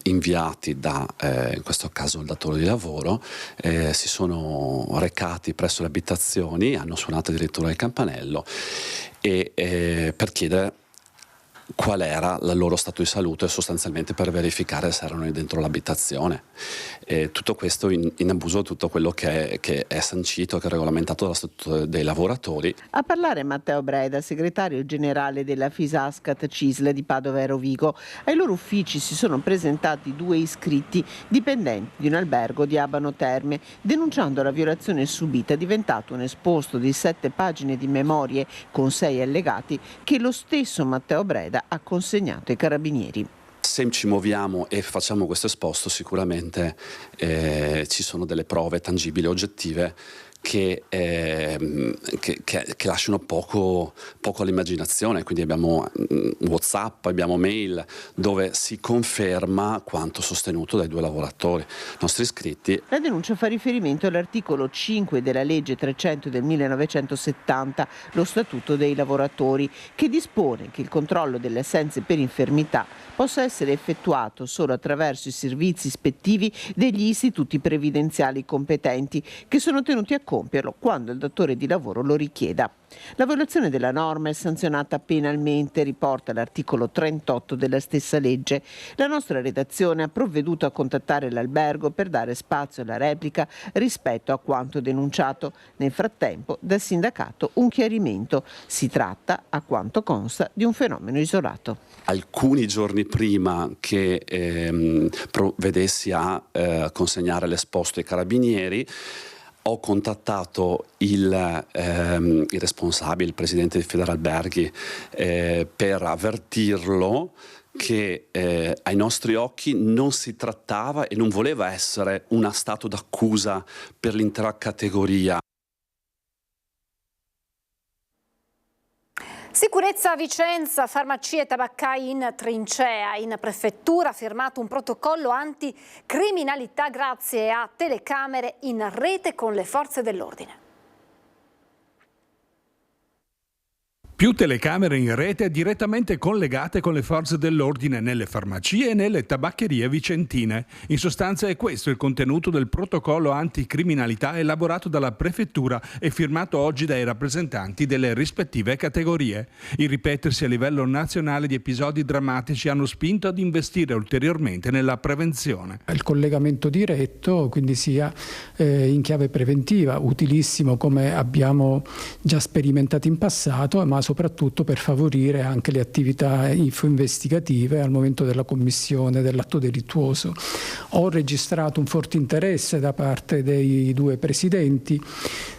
inviati da, in questo caso il datore di lavoro, si sono recati presso le abitazioni, hanno suonato addirittura il campanello per chiedere qual era il loro stato di salute, sostanzialmente per verificare se erano dentro l'abitazione. Tutto questo in abuso di tutto quello che è sancito, che è regolamentato dallo Statuto dei lavoratori.
A parlare Matteo Breda, segretario generale della Fisascat CISL di Padova e Rovigo. Ai loro uffici si sono presentati 2 iscritti dipendenti di un albergo di Abano Terme, denunciando la violazione subita, diventato un esposto di 7 pagine di memorie con 6 allegati che lo stesso Matteo Breda ha consegnato ai carabinieri.
Se ci muoviamo e facciamo questo esposto, sicuramente ci sono delle prove tangibili, oggettive, che lasciano poco all'immaginazione. Quindi abbiamo WhatsApp, abbiamo mail dove si conferma quanto sostenuto dai 2 lavoratori nostri iscritti.
La denuncia fa riferimento all'articolo 5 della legge 300 del 1970, lo Statuto dei lavoratori, che dispone che il controllo delle assenze per infermità possa essere effettuato solo attraverso i servizi ispettivi degli istituti previdenziali competenti, che sono tenuti a compierlo quando il datore di lavoro lo richieda. La violazione della norma è sanzionata penalmente, riporta l'articolo 38 della stessa legge. La nostra redazione ha provveduto a contattare l'albergo per dare spazio alla replica rispetto a quanto denunciato. Nel frattempo, dal sindacato un chiarimento. Si tratta, a quanto consta, di un fenomeno isolato.
Alcuni giorni prima che provvedessi a consegnare l'esposto ai carabinieri, ho contattato il responsabile, il presidente di Federalberghi, per avvertirlo che ai nostri occhi non si trattava e non voleva essere un stato d'accusa per l'intera categoria.
Sicurezza a Vicenza, farmacie e tabaccai in trincea. In prefettura ha firmato un protocollo anticriminalità grazie a telecamere in rete con le forze dell'ordine.
Più telecamere in rete direttamente collegate con le forze dell'ordine nelle farmacie e nelle tabaccherie vicentine. In sostanza è questo il contenuto del protocollo anticriminalità elaborato dalla prefettura e firmato oggi dai rappresentanti delle rispettive categorie. Il ripetersi a livello nazionale di episodi drammatici hanno spinto ad investire ulteriormente nella prevenzione.
Il collegamento diretto, quindi sia in chiave preventiva, utilissimo come abbiamo già sperimentato in passato, ma soprattutto per favorire anche le attività infoinvestigative al momento della commissione dell'atto delittuoso. Ho registrato un forte interesse da parte dei 2 presidenti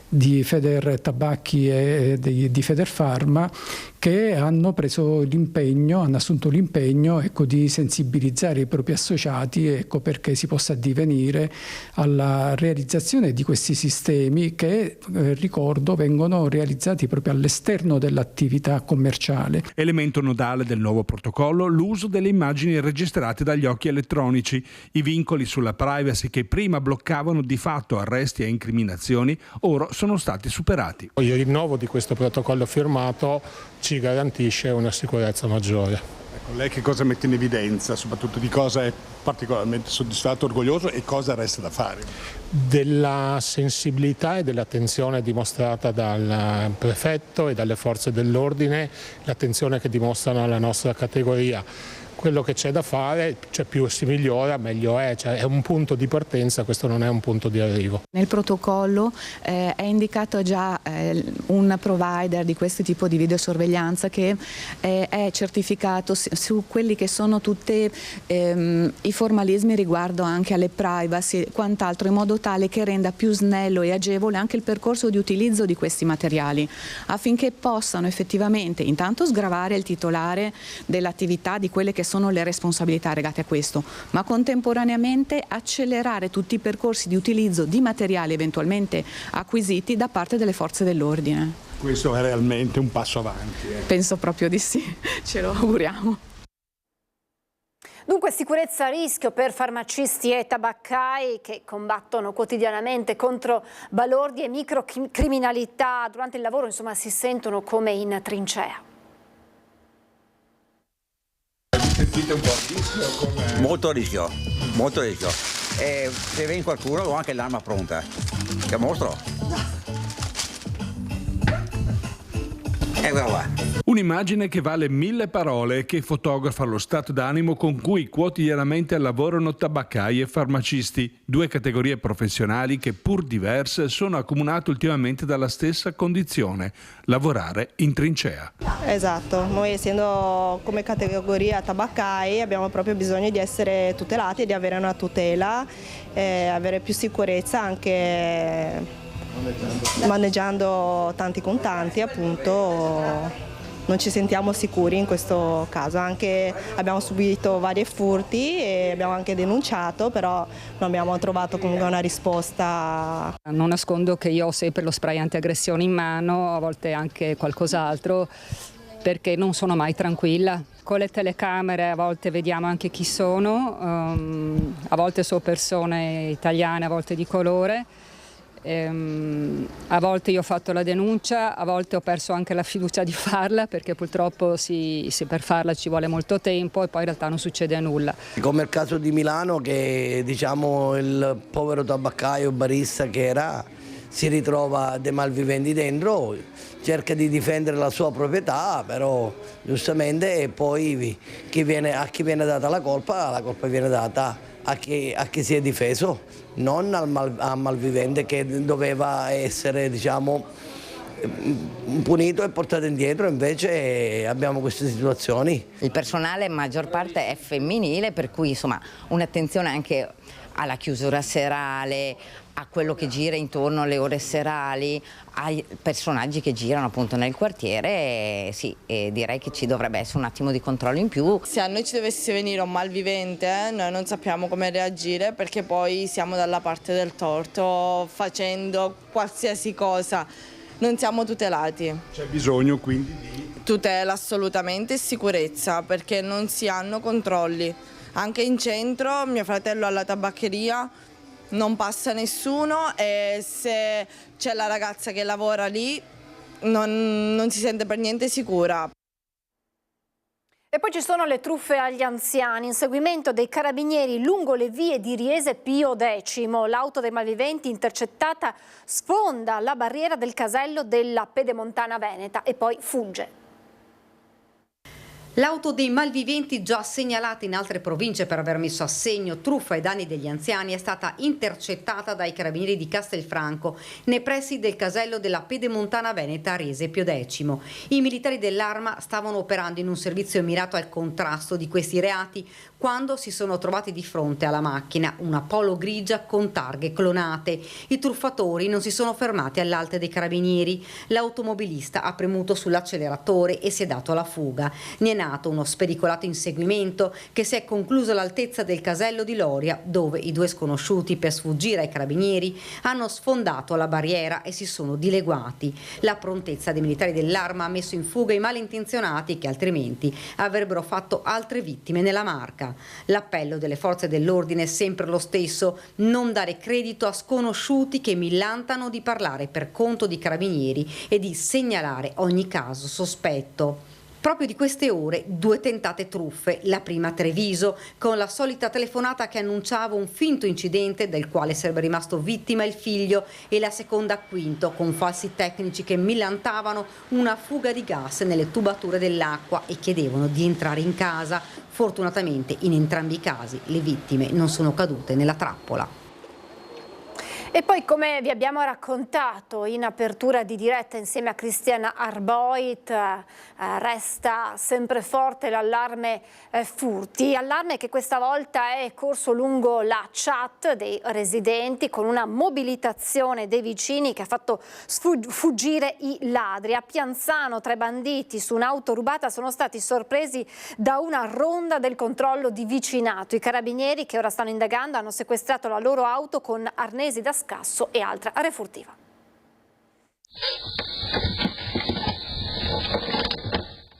di Feder Tabacchi e di Federfarma, che hanno assunto l'impegno di sensibilizzare i propri associati perché si possa addivenire alla realizzazione di questi sistemi che, ricordo, vengono realizzati proprio all'esterno dell'attività commerciale.
Elemento nodale del nuovo protocollo, l'uso delle immagini registrate dagli occhi elettronici. I vincoli sulla privacy che prima bloccavano di fatto arresti e incriminazioni, ora sono stati superati.
Il rinnovo di questo protocollo firmato ci garantisce una sicurezza maggiore.
Lei che cosa mette in evidenza, soprattutto di cosa è particolarmente soddisfatto, orgoglioso e cosa resta da fare?
Della sensibilità e dell'attenzione dimostrata dal prefetto e dalle forze dell'ordine, l'attenzione che dimostrano alla nostra categoria. Quello che c'è da fare, cioè più si migliora meglio è, cioè è un punto di partenza, questo non è un punto di arrivo.
Nel protocollo è indicato già un provider di questo tipo di videosorveglianza che è certificato su quelli che sono tutti i formalismi riguardo anche alle privacy e quant'altro, in modo tale che renda più snello e agevole anche il percorso di utilizzo di questi materiali, affinché possano effettivamente intanto sgravare il titolare dell'attività di quelle che sono le responsabilità legate a questo, ma contemporaneamente accelerare tutti i percorsi di utilizzo di materiali eventualmente acquisiti da parte delle forze dell'ordine.
Questo è realmente un passo avanti.
Penso proprio di sì, ce lo auguriamo.
Dunque sicurezza a rischio per farmacisti e tabaccai che combattono quotidianamente contro balordi e microcriminalità. Durante il lavoro, insomma, si sentono come in trincea.
Sentite un po' a rischio? Molto a rischio, molto a rischio. E se viene qualcuno ho anche l'arma pronta. Che mostro? Eccola qua.
Un'immagine che vale 1000 parole e che fotografa lo stato d'animo con cui quotidianamente lavorano tabaccai e farmacisti, due categorie professionali che pur diverse sono accomunate ultimamente dalla stessa condizione, lavorare in trincea.
Esatto, noi essendo come categoria tabaccai abbiamo proprio bisogno di essere tutelati e di avere una tutela, avere più sicurezza anche maneggiando tanti contanti, appunto. Non ci sentiamo sicuri in questo caso, anche abbiamo subito vari furti e abbiamo anche denunciato, però non abbiamo trovato comunque una risposta.
Non nascondo che io ho sempre lo spray antiaggressione in mano, a volte anche qualcos'altro, perché non sono mai tranquilla. Con le telecamere a volte vediamo anche chi sono, a volte sono persone italiane, a volte di colore. A volte io ho fatto la denuncia, a volte ho perso anche la fiducia di farla, perché purtroppo per farla ci vuole molto tempo e poi in realtà non succede nulla.
Come il caso di Milano, che diciamo il povero tabaccaio barista che era si ritrova dei malviventi dentro, cerca di difendere la sua proprietà, però giustamente e poi a chi viene data la colpa viene data a chi si è difeso, non al malvivente che doveva essere, diciamo, punito e portato indietro. Invece abbiamo queste situazioni.
Il personale in maggior parte è femminile, per cui insomma un'attenzione anche alla chiusura serale, a quello che gira intorno alle ore serali, ai personaggi che girano appunto nel quartiere, sì, e direi che ci dovrebbe essere un attimo di controllo in più.
Se a noi ci dovesse venire un malvivente, noi non sappiamo come reagire, perché poi siamo dalla parte del torto facendo qualsiasi cosa, non siamo tutelati.
C'è bisogno quindi di
tutela assolutamente e sicurezza, perché non si hanno controlli. Anche in centro, mio fratello alla tabaccheria, non passa nessuno e se c'è la ragazza che lavora lì non si sente per niente sicura.
E poi ci sono le truffe agli anziani. Inseguimento dei carabinieri lungo le vie di Riese Pio X. L'auto dei malviventi intercettata sfonda la barriera del casello della Pedemontana Veneta e poi fugge.
L'auto dei malviventi, già segnalata in altre province per aver messo a segno truffa ai danni degli anziani, è stata intercettata dai carabinieri di Castelfranco nei pressi del casello della Pedemontana Veneta a Riese Pio X. I militari dell'Arma stavano operando in un servizio mirato al contrasto di questi reati quando si sono trovati di fronte alla macchina, una Polo grigia con targhe clonate. I truffatori non si sono fermati all'alte dei carabinieri. L'automobilista ha premuto sull'acceleratore e si è dato alla fuga. Ne è nato uno spericolato inseguimento che si è concluso all'altezza del casello di Loria, dove i due sconosciuti, per sfuggire ai carabinieri, hanno sfondato la barriera e si sono dileguati. La prontezza dei militari dell'Arma ha messo in fuga i malintenzionati che altrimenti avrebbero fatto altre vittime nella Marca. L'appello delle forze dell'ordine è sempre lo stesso: non dare credito a sconosciuti che millantano di parlare per conto di carabinieri e di segnalare ogni caso sospetto. Proprio di queste ore 2 tentate truffe, la prima a Treviso, con la solita telefonata che annunciava un finto incidente del quale sarebbe rimasto vittima il figlio, e la seconda a Quinto, con falsi tecnici che millantavano una fuga di gas nelle tubature dell'acqua e chiedevano di entrare in casa. Fortunatamente in entrambi i casi le vittime non sono cadute nella trappola.
E poi, come vi abbiamo raccontato in apertura di diretta insieme a Christian Arboit, resta sempre forte l'allarme furti, allarme che questa volta è corso lungo la chat dei residenti, con una mobilitazione dei vicini che ha fatto fuggire i ladri. A Pianzano 3 banditi su un'auto rubata sono stati sorpresi da una ronda del controllo di vicinato. I carabinieri, che ora stanno indagando, hanno sequestrato la loro auto con arnesi da scasso e altra refurtiva.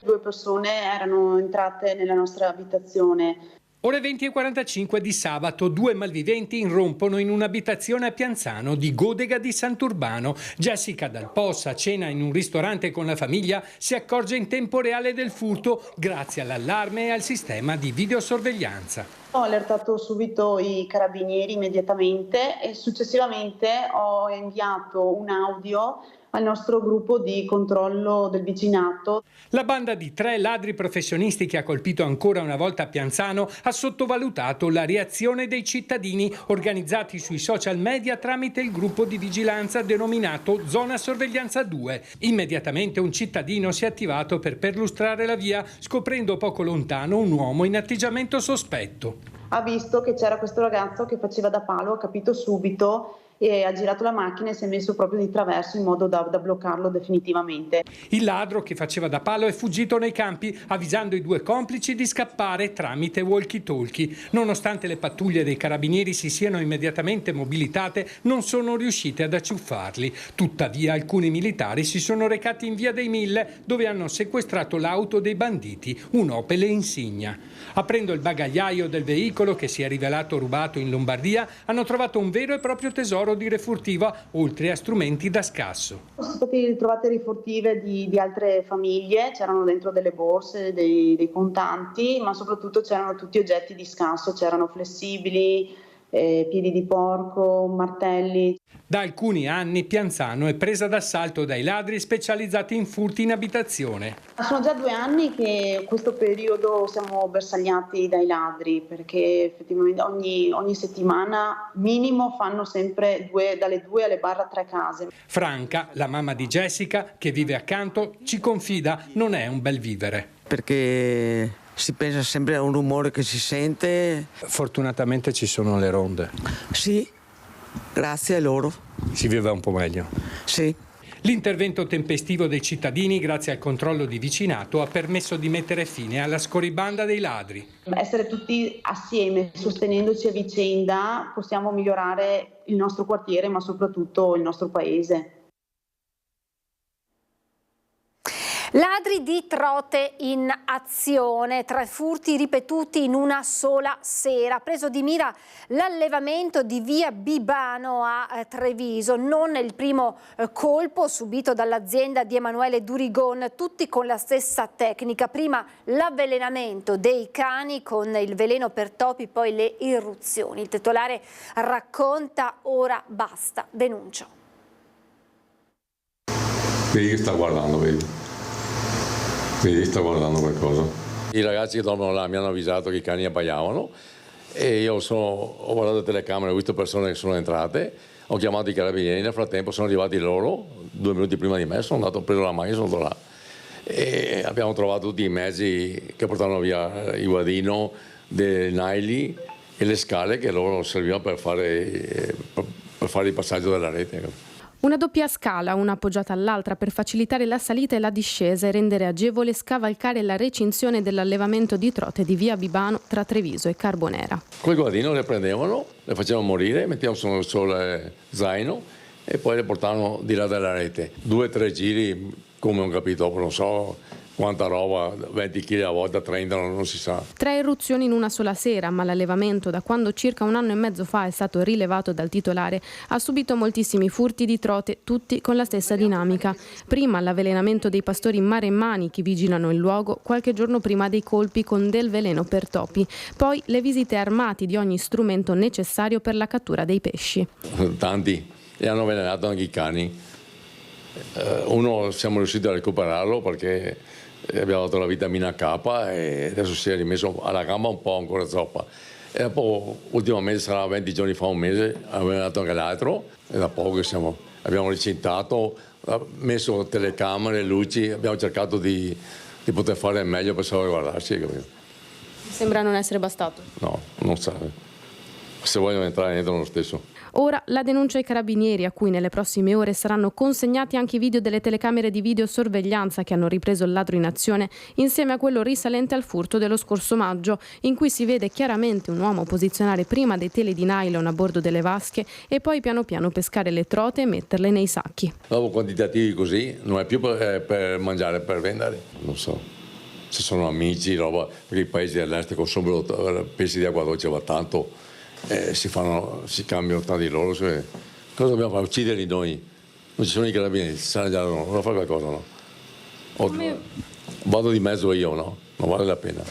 Due persone erano entrate nella nostra abitazione.
Ore 20:45 di sabato, 2 malviventi irrompono in un'abitazione a Pianzano di Godega di Sant'Urbano. Jessica Dal Possa, a cena in un ristorante con la famiglia, si accorge in tempo reale del furto grazie all'allarme e al sistema di videosorveglianza.
Ho allertato subito i carabinieri immediatamente e successivamente ho inviato un audio al nostro gruppo di controllo del vicinato.
La banda di 3 ladri professionisti che ha colpito ancora una volta a Pianzano ha sottovalutato la reazione dei cittadini organizzati sui social media tramite il gruppo di vigilanza denominato Zona Sorveglianza 2. Immediatamente un cittadino si è attivato per perlustrare la via, scoprendo poco lontano un uomo in atteggiamento sospetto.
Ha visto che c'era questo ragazzo che faceva da palo, ha capito subito e ha girato la macchina e si è messo proprio di traverso in modo da bloccarlo definitivamente.
Il ladro, che faceva da palo, è fuggito nei campi, avvisando i 2 complici di scappare tramite walkie-talkie. Nonostante le pattuglie dei carabinieri si siano immediatamente mobilitate, non sono riuscite ad acciuffarli. Tuttavia alcuni militari si sono recati in via dei Mille, dove hanno sequestrato l'auto dei banditi, un Opel Insignia. Aprendo il bagagliaio del veicolo, che si è rivelato rubato in Lombardia, hanno trovato un vero e proprio tesoro di refurtiva, oltre a strumenti da scasso.
Sono state ritrovate refurtive di altre famiglie, c'erano dentro delle borse, dei contanti, ma soprattutto c'erano tutti oggetti di scasso, c'erano flessibili, piedi di porco, martelli.
Da alcuni anni Pianzano è presa d'assalto dai ladri specializzati in furti in abitazione.
Sono già 2 anni che in questo periodo siamo bersagliati dai ladri, perché effettivamente ogni settimana minimo fanno sempre dalle 2 alle /3 case.
Franca, la mamma di Jessica, che vive accanto, ci confida: non è un bel vivere.
Perché si pensa sempre a un rumore che si sente.
Fortunatamente ci sono le ronde.
Sì, grazie a loro.
Si vive un po' meglio.
Sì.
L'intervento tempestivo dei cittadini, grazie al controllo di vicinato, ha permesso di mettere fine alla scorribanda dei ladri.
Essere tutti assieme, sostenendoci a vicenda, possiamo migliorare il nostro quartiere, ma soprattutto il nostro paese.
Ladri di Trote in azione, 3 furti ripetuti in una sola sera. Preso di mira l'allevamento di via Bibano a Treviso, non il primo colpo subito dall'azienda di Emanuele Durigon, tutti con la stessa tecnica. Prima l'avvelenamento dei cani con il veleno per topi, poi le irruzioni. Il titolare racconta: ora basta, denuncio.
Vedi che sta guardando, vedi? Vedi, sta guardando qualcosa. I ragazzi che dormono là mi hanno avvisato che i cani abbaiavano e io ho guardato le telecamere, ho visto persone che sono entrate, ho chiamato i carabinieri, nel frattempo sono arrivati loro, 2 minuti prima di me, sono andato, ho preso la macchina e sono andato là. E abbiamo trovato tutti i mezzi che portavano via il guadino, dei naili e le scale che loro servivano per fare il passaggio della rete.
Una doppia scala, una appoggiata all'altra, per facilitare la salita e la discesa e rendere agevole scavalcare la recinzione dell'allevamento di trote di via Bibano tra Treviso e Carbonera.
Quel guardino le prendevano, le facevano morire, mettevano sul zaino e poi le portavano di là dalla rete. 2 o 3 giri, come ho capito, non so, quanta roba, 20 kg a volta, 30, non si sa.
3 eruzioni in una sola sera, ma l'allevamento, da quando circa 1 anno e mezzo fa è stato rilevato dal titolare, ha subito moltissimi furti di trote, tutti con la stessa dinamica. Prima l'avvelenamento dei pastori maremmani che vigilano il luogo, qualche giorno prima dei colpi con del veleno per topi, poi le visite armati di ogni strumento necessario per la cattura dei pesci.
Tanti, e hanno avvelenato anche i cani. Uno siamo riusciti a recuperarlo perché abbiamo dato la vitamina K e adesso si è rimesso alla gamba un po' ancora zoppa. E dopo ultimamente sarà 20 giorni fa, un mese, abbiamo dato anche l'altro e da poco abbiamo recintato, messo telecamere, luci, abbiamo cercato di poter fare il meglio per salvaguardarci.
Sembra non essere bastato.
No, non serve. Se vogliono entrare entrano lo stesso.
Ora la denuncia ai carabinieri, a cui nelle prossime ore saranno consegnati anche i video delle telecamere di videosorveglianza che hanno ripreso il ladro in azione, insieme a quello risalente al furto dello scorso maggio, in cui si vede chiaramente un uomo posizionare prima dei teli di nylon a bordo delle vasche e poi piano piano pescare le trote e metterle nei sacchi.
Dopo quantitativi così non è più per mangiare, per vendere, non so. Se sono amici, roba, perché i paesi dell'est consumano pesci di acqua dolce va tanto. Si cambiano tra di loro. Cosa dobbiamo fare? Ucciderli noi? Non ci sono i carabinieri, non fare qualcosa, no? Vado di mezzo io, no? Non vale la pena.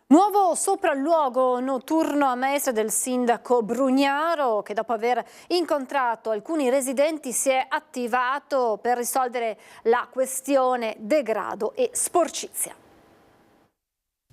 Nuovo sopralluogo notturno a Mestre del sindaco Brugnaro, che dopo aver incontrato alcuni residenti si è attivato per risolvere la questione degrado e sporcizia.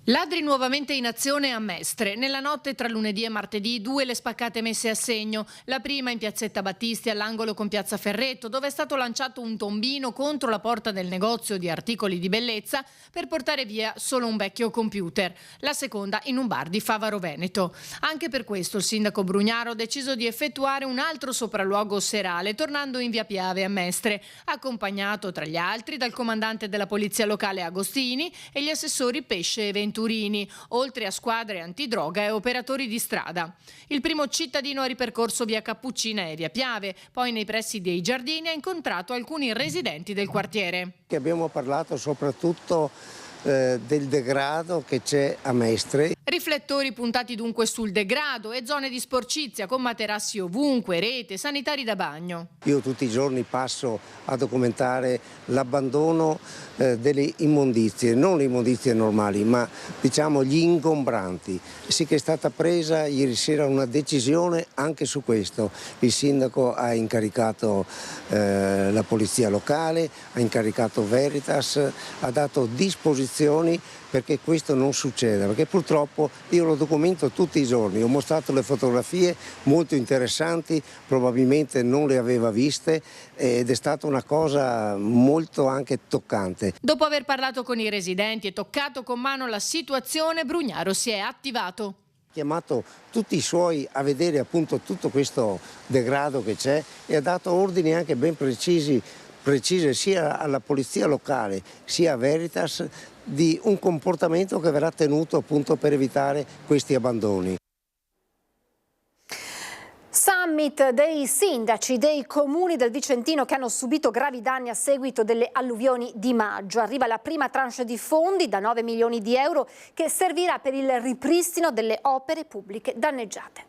Ladri nuovamente in azione a Mestre. Nella notte tra lunedì e martedì 2 le spaccate messe a segno. La prima in piazzetta Battisti all'angolo con piazza Ferretto, dove è stato lanciato un tombino contro la porta del negozio di articoli di bellezza per portare via solo un vecchio computer. La seconda in un bar di Favaro Veneto. Anche per questo il sindaco Brugnaro ha deciso di effettuare un altro sopralluogo serale, tornando in via Piave a Mestre, accompagnato tra gli altri dal comandante della polizia locale Agostini e gli assessori Pesce e Venturini, oltre a squadre antidroga e operatori di strada. Il primo cittadino ha ripercorso via Cappuccina e via Piave, poi nei pressi dei giardini ha incontrato alcuni residenti del quartiere.
Abbiamo parlato soprattutto del degrado che c'è a Mestre.
Riflettori puntati dunque sul degrado e zone di sporcizia con materassi ovunque, rete, sanitari da bagno.
Io tutti i giorni passo a documentare l'abbandono delle immondizie, non le immondizie normali, ma diciamo gli ingombranti. Sì che è stata presa ieri sera una decisione anche su questo. Il sindaco ha incaricato la polizia locale, ha incaricato Veritas, ha dato disposizioni perché questo non succeda, perché purtroppo io lo documento tutti i giorni, ho mostrato le fotografie molto interessanti, probabilmente non le aveva viste ed è stata una cosa molto anche toccante.
Dopo aver parlato con i residenti e toccato con mano la situazione, Brugnaro si è attivato.
Ha chiamato tutti i suoi a vedere appunto tutto questo degrado che c'è e ha dato ordini anche ben precise sia alla polizia locale sia a Veritas di un comportamento che verrà tenuto appunto per evitare questi abbandoni.
Summit dei sindaci dei comuni del Vicentino che hanno subito gravi danni a seguito delle alluvioni di maggio. Arriva la prima tranche di fondi da 9 milioni di euro che servirà per il ripristino delle opere pubbliche danneggiate.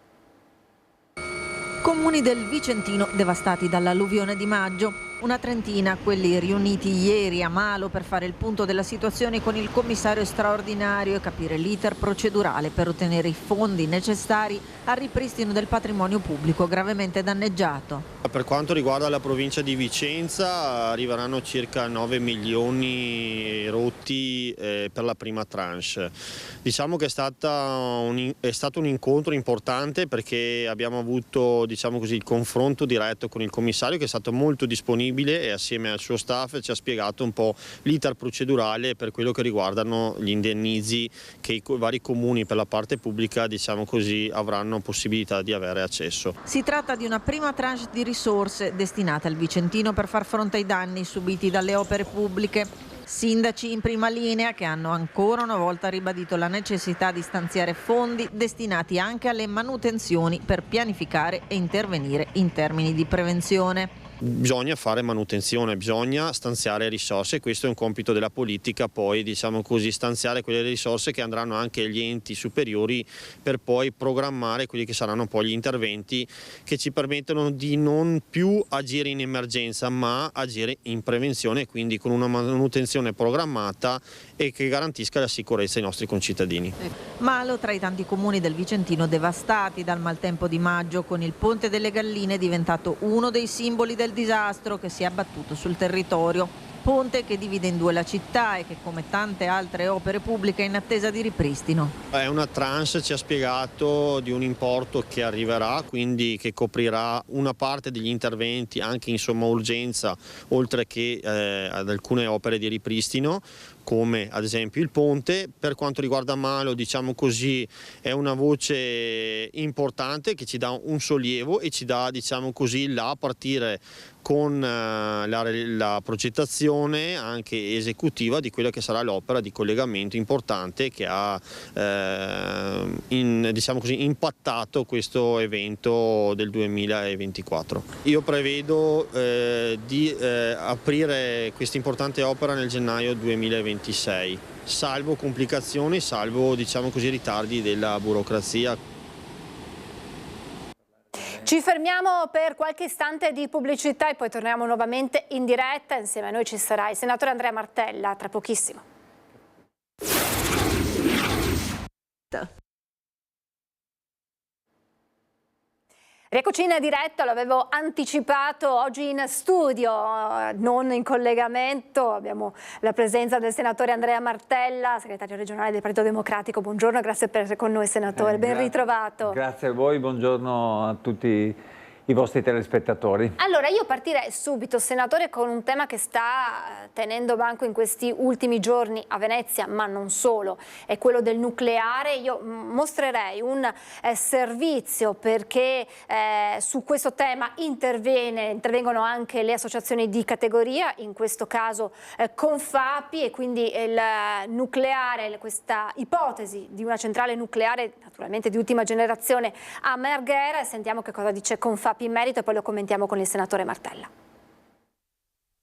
Comuni del Vicentino devastati dall'alluvione di maggio. Una trentina, quelli riuniti ieri a Malo per fare il punto della situazione con il commissario straordinario e capire l'iter procedurale per ottenere i fondi necessari al ripristino del patrimonio pubblico gravemente danneggiato.
Per quanto riguarda la provincia di Vicenza arriveranno circa 9 milioni rotti per la prima tranche. Diciamo che è stato un incontro importante perché abbiamo avuto il confronto diretto con il commissario che è stato molto disponibile e assieme al suo staff ci ha spiegato un po' l'iter procedurale per quello che riguardano gli indennizi che i vari comuni per la parte pubblica avranno possibilità di avere accesso.
Si tratta di una prima tranche di risorse destinate al Vicentino per far fronte ai danni subiti dalle opere pubbliche. Sindaci in prima linea che hanno ancora una volta ribadito la necessità di stanziare fondi destinati anche alle manutenzioni per pianificare e intervenire in termini di prevenzione.
Bisogna fare manutenzione, bisogna stanziare risorse, questo è un compito della politica, poi diciamo così stanziare quelle risorse che andranno anche agli enti superiori per poi programmare quelli che saranno poi gli interventi che ci permettono di non più agire in emergenza ma agire in prevenzione, quindi con una manutenzione programmata e che garantisca la sicurezza ai nostri concittadini.
Malo tra i tanti comuni del Vicentino devastati dal maltempo di maggio, con il Ponte delle Galline diventato uno dei simboli del disastro che si è abbattuto sul territorio. Ponte che divide in due la città e che, come tante altre opere pubbliche, è in attesa di ripristino.
È una tranche, ci ha spiegato, di un importo che arriverà, quindi che coprirà una parte degli interventi anche in somma urgenza, oltre che ad alcune opere di ripristino, come ad esempio il ponte. Per quanto riguarda Malo, diciamo così, è una voce importante che ci dà un sollievo e ci dà, diciamo così, là a partire con la progettazione anche esecutiva di quella che sarà l'opera di collegamento importante che ha diciamo così, impattato questo evento del 2024. Io prevedo di aprire questa importante opera nel gennaio 2026, salvo complicazioni, salvo, diciamo così, ritardi della burocrazia.
Ci fermiamo per qualche istante di pubblicità e poi torniamo nuovamente in diretta. Insieme a noi ci sarà il senatore Andrea Martella tra pochissimo. Rieccoci in diretta, l'avevo anticipato, oggi in studio, non in collegamento, abbiamo la presenza del senatore Andrea Martella, segretario regionale del Partito Democratico. Buongiorno, grazie per essere con noi, senatore, ben ritrovato.
Grazie a voi, buongiorno a tutti i vostri telespettatori.
Allora, io partirei subito, senatore, con un tema che sta tenendo banco in questi ultimi giorni a Venezia, ma non solo, è quello del nucleare. Io mostrerei un servizio perché su questo tema intervengono anche le associazioni di categoria, in questo caso Confapi, e quindi il nucleare, questa ipotesi di una centrale nucleare, naturalmente di ultima generazione, a Marghera. Sentiamo che cosa dice Confapi in merito e poi lo commentiamo con il senatore Martella.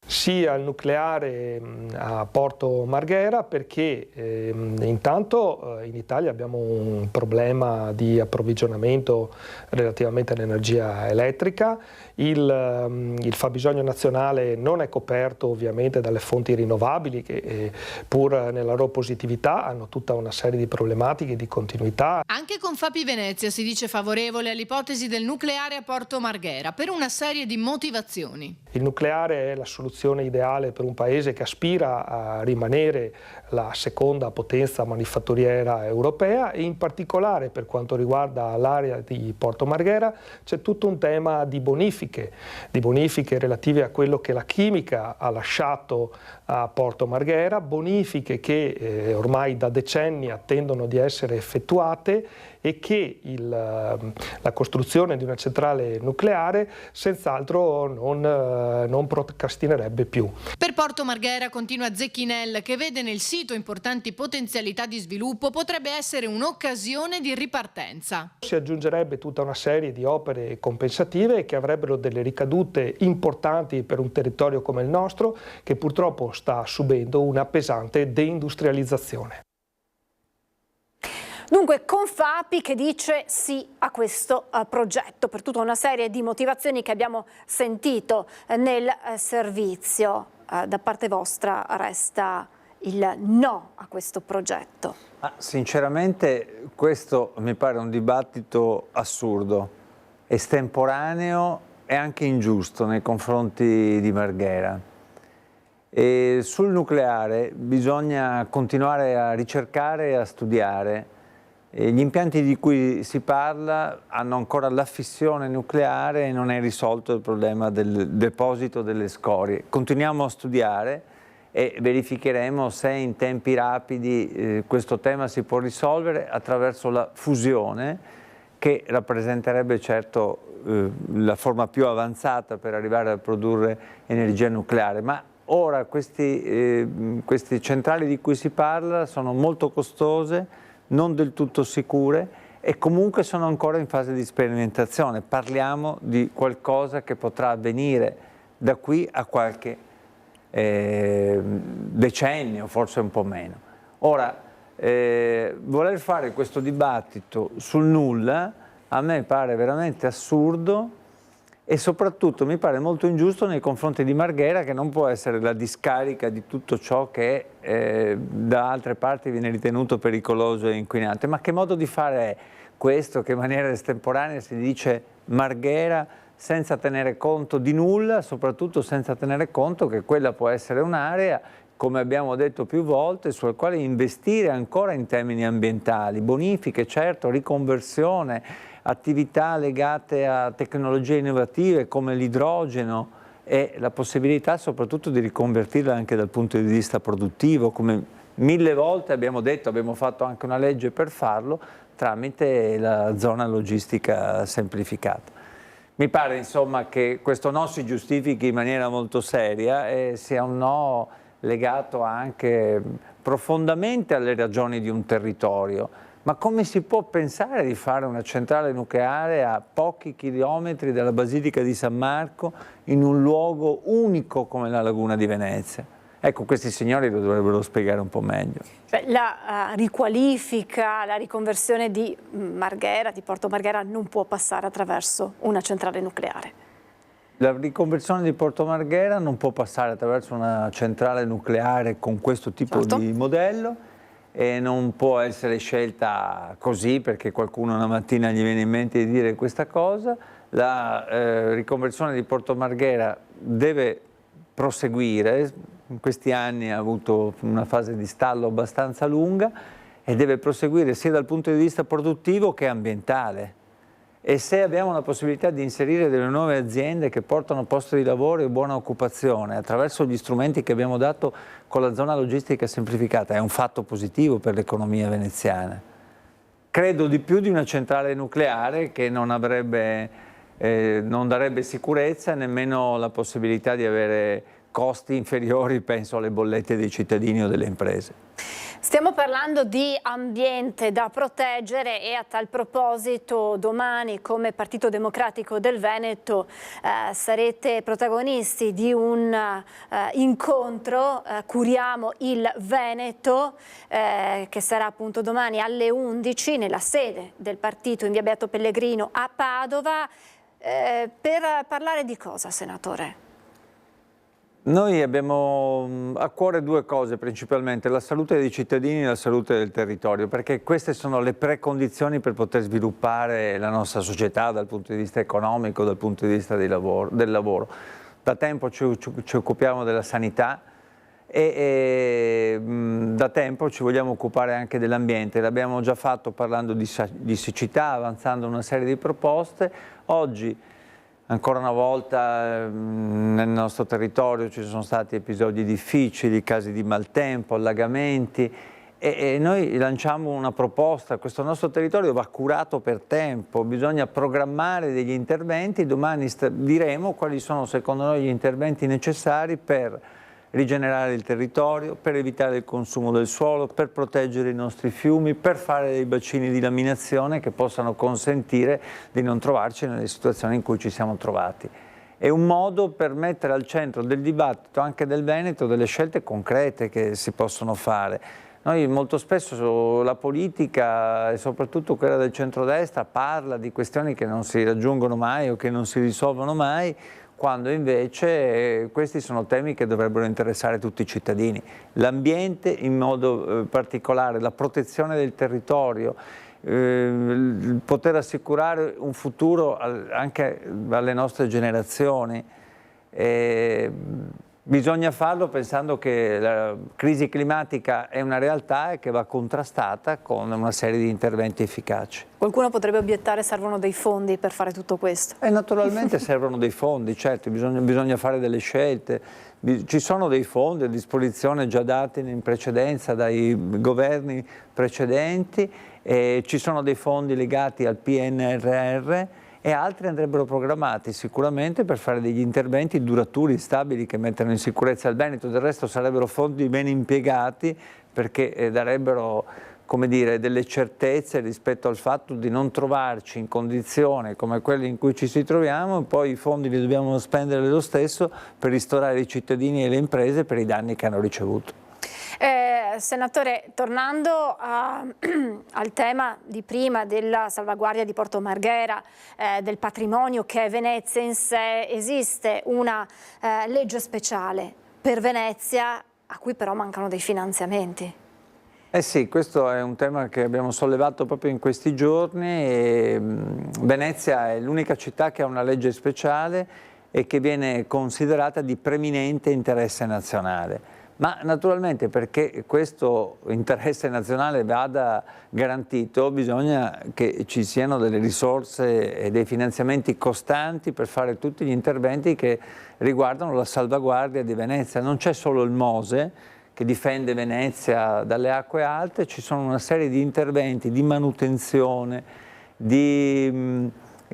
Sì al nucleare a Porto Marghera perché intanto in Italia abbiamo un problema di approvvigionamento relativamente all'energia elettrica, il fabbisogno nazionale non è coperto ovviamente dalle fonti rinnovabili che pur nella loro positività hanno tutta una serie di problematiche di continuità.
Anche Confapi Venezia si dice favorevole all'ipotesi del nucleare a Porto Marghera per una serie di motivazioni.
Il nucleare è la soluzione ideale per un paese che aspira a rimanere la seconda potenza manifatturiera europea e in particolare per quanto riguarda l'area di Porto Marghera c'è tutto un tema di bonifiche relative a quello che la chimica ha lasciato a Porto Marghera, bonifiche che ormai da decenni attendono di essere effettuate e che la costruzione di una centrale nucleare senz'altro non procrastinerebbe più.
Per Porto Marghera, continua Zecchinel, che vede nel sito importanti potenzialità di sviluppo, potrebbe essere un'occasione di ripartenza.
Si aggiungerebbe tutta una serie di opere compensative che avrebbero delle ricadute importanti per un territorio come il nostro, che purtroppo sta subendo una pesante deindustrializzazione.
Dunque Confapi che dice sì a questo progetto per tutta una serie di motivazioni che abbiamo sentito nel servizio. Da parte vostra resta il no a questo progetto.
Sinceramente questo mi pare un dibattito assurdo, estemporaneo e anche ingiusto nei confronti di Marghera. E sul nucleare bisogna continuare a ricercare e a studiare. Gli impianti di cui si parla hanno ancora la fissione nucleare e non è risolto il problema del deposito delle scorie. Continuiamo a studiare e verificheremo se in tempi rapidi questo tema si può risolvere attraverso la fusione, che rappresenterebbe certo la forma più avanzata per arrivare a produrre energia nucleare. Ma ora queste centrali di cui si parla sono molto costose, non del tutto sicure e comunque sono ancora in fase di sperimentazione. Parliamo di qualcosa che potrà avvenire da qui a qualche decennio, forse un po' meno. Ora, voler fare questo dibattito sul nulla a me pare veramente assurdo e soprattutto mi pare molto ingiusto nei confronti di Marghera, che non può essere la discarica di tutto ciò che da altre parti viene ritenuto pericoloso e inquinante. Ma che modo di fare è questo, che in maniera estemporanea si dice Marghera senza tenere conto di nulla, soprattutto senza tenere conto che quella può essere un'area, come abbiamo detto più volte, sulla quale investire ancora in termini ambientali, bonifiche, certo, riconversione, attività legate a tecnologie innovative come l'idrogeno e la possibilità soprattutto di riconvertirla anche dal punto di vista produttivo, come 1000 volte abbiamo detto, abbiamo fatto anche una legge per farlo, tramite la zona logistica semplificata. Mi pare insomma che questo no si giustifichi in maniera molto seria e sia un no legato anche profondamente alle ragioni di un territorio. Ma come si può pensare di fare una centrale nucleare a pochi chilometri dalla Basilica di San Marco in un luogo unico come la Laguna di Venezia? Ecco, questi signori lo dovrebbero spiegare un po' meglio.
La riqualifica, la riconversione di Marghera, di Porto Marghera, non può passare attraverso una centrale nucleare.
La riconversione di Porto Marghera non può passare attraverso una centrale nucleare con questo tipo di modello e non può essere scelta così perché qualcuno una mattina gli viene in mente di dire questa cosa. La riconversione di Porto Marghera deve proseguire, in questi anni ha avuto una fase di stallo abbastanza lunga e deve proseguire sia dal punto di vista produttivo che ambientale. E se abbiamo la possibilità di inserire delle nuove aziende che portano posti di lavoro e buona occupazione attraverso gli strumenti che abbiamo dato con la zona logistica semplificata, è un fatto positivo per l'economia veneziana. Credo di più di una centrale nucleare che non darebbe sicurezza e nemmeno la possibilità di avere costi inferiori, penso, alle bollette dei cittadini o delle imprese.
Stiamo parlando di ambiente da proteggere e a tal proposito domani come Partito Democratico del Veneto sarete protagonisti di un incontro, Curiamo il Veneto, che sarà appunto domani alle 11 nella sede del partito in via Beato Pellegrino a Padova. Per parlare di cosa, senatore?
Noi abbiamo a cuore due cose principalmente, la salute dei cittadini e la salute del territorio, perché queste sono le precondizioni per poter sviluppare la nostra società dal punto di vista economico, dal punto di vista del lavoro. Da tempo ci occupiamo della sanità e da tempo ci vogliamo occupare anche dell'ambiente. L'abbiamo già fatto parlando di siccità, avanzando una serie di proposte. Oggi ancora una volta nel nostro territorio ci sono stati episodi difficili, casi di maltempo, allagamenti e noi lanciamo una proposta. Questo nostro territorio va curato per tempo, bisogna programmare degli interventi. Domani diremo quali sono secondo noi gli interventi necessari per rigenerare il territorio, per evitare il consumo del suolo, per proteggere i nostri fiumi, per fare dei bacini di laminazione che possano consentire di non trovarci nelle situazioni in cui ci siamo trovati. È un modo per mettere al centro del dibattito anche del Veneto delle scelte concrete che si possono fare. Noi molto spesso la politica e soprattutto quella del centrodestra parla di questioni che non si raggiungono mai o che non si risolvono mai, quando invece questi sono temi che dovrebbero interessare tutti i cittadini. L'ambiente in modo particolare, la protezione del territorio, poter assicurare un futuro anche alle nostre generazioni. Bisogna farlo pensando che la crisi climatica è una realtà e che va contrastata con una serie di interventi efficaci.
Qualcuno potrebbe obiettare che servono dei fondi per fare tutto questo.
Naturalmente servono dei fondi, certo, bisogna fare delle scelte. Ci sono dei fondi a disposizione già dati in precedenza dai governi precedenti, ci sono dei fondi legati al PNRR e altri andrebbero programmati sicuramente per fare degli interventi duraturi, stabili, che mettano in sicurezza il Veneto. Del resto sarebbero fondi ben impiegati perché darebbero come dire, delle certezze rispetto al fatto di non trovarci in condizioni come quelle in cui ci si troviamo, e poi i fondi li dobbiamo spendere lo stesso per ristorare i cittadini e le imprese per i danni che hanno ricevuto.
Senatore, tornando al tema di prima della salvaguardia di Porto Marghera, del patrimonio che è Venezia in sé, esiste una legge speciale per Venezia a cui però mancano dei finanziamenti.
Eh sì, questo è un tema che abbiamo sollevato proprio in questi giorni. E Venezia è l'unica città che ha una legge speciale e che viene considerata di preminente interesse nazionale. Ma naturalmente perché questo interesse nazionale vada garantito bisogna che ci siano delle risorse e dei finanziamenti costanti per fare tutti gli interventi che riguardano la salvaguardia di Venezia. Non c'è solo il MOSE che difende Venezia dalle acque alte, ci sono una serie di interventi di manutenzione,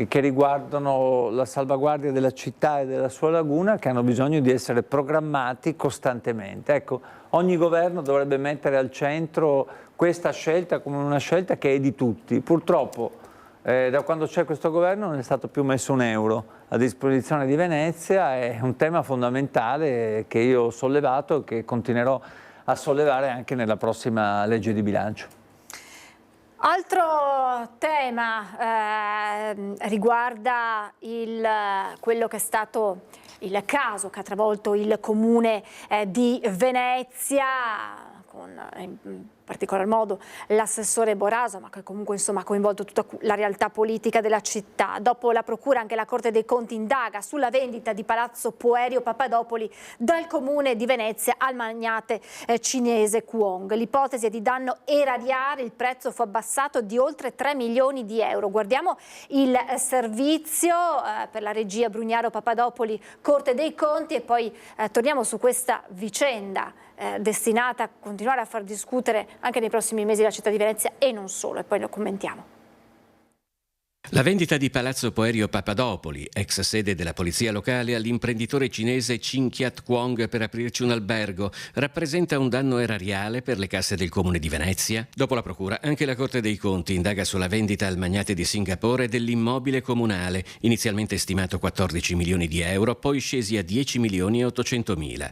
che riguardano la salvaguardia della città e della sua laguna, che hanno bisogno di essere programmati costantemente. Ecco, ogni governo dovrebbe mettere al centro questa scelta come una scelta che è di tutti. Purtroppo da quando c'è questo governo non è stato più messo un euro a disposizione di Venezia, è un tema fondamentale che io ho sollevato e che continuerò a sollevare anche nella prossima legge di bilancio.
Altro tema riguarda quello che è stato il caso che ha travolto il comune di Venezia, con in particolar modo l'assessore Boraso, ma che comunque insomma ha coinvolto tutta la realtà politica della città. Dopo la procura anche la Corte dei Conti indaga sulla vendita di Palazzo Poerio Papadopoli dal comune di Venezia al magnate cinese Kwong. L'ipotesi è di danno erariale, il prezzo fu abbassato di oltre 3 milioni di euro. Guardiamo il servizio per la regia Brugnaro Papadopoli, Corte dei Conti, e poi torniamo su questa vicenda destinata a continuare a far discutere anche nei prossimi mesi la città di Venezia e non solo, e poi lo commentiamo.
La vendita di Palazzo Poerio Papadopoli, ex sede della polizia locale, all'imprenditore cinese Chin Kiat Kwong per aprirci un albergo, rappresenta un danno erariale per le casse del comune di Venezia? Dopo la procura, anche la Corte dei Conti indaga sulla vendita al magnate di Singapore dell'immobile comunale, inizialmente stimato 14 milioni di euro, poi scesi a 10 milioni e 800 mila.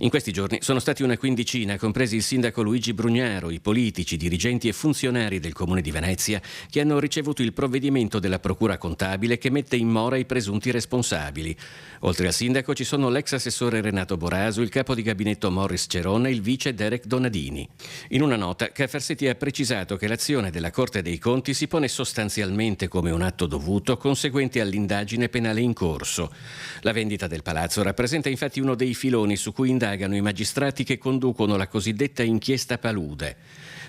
In questi giorni sono stati una quindicina, compresi il sindaco Luigi Brugnaro, i politici, dirigenti e funzionari del comune di Venezia, che hanno ricevuto il provvedimento della procura contabile che mette in mora i presunti responsabili. Oltre al sindaco ci sono l'ex assessore Renato Boraso, il capo di gabinetto Morris Cerone e il vice Derek Donadini. In una nota, Cafarsetti ha precisato che l'azione della Corte dei Conti si pone sostanzialmente come un atto dovuto conseguente all'indagine penale in corso. La vendita del palazzo rappresenta infatti uno dei filoni su cui indagano i magistrati che conducono la cosiddetta inchiesta Palude.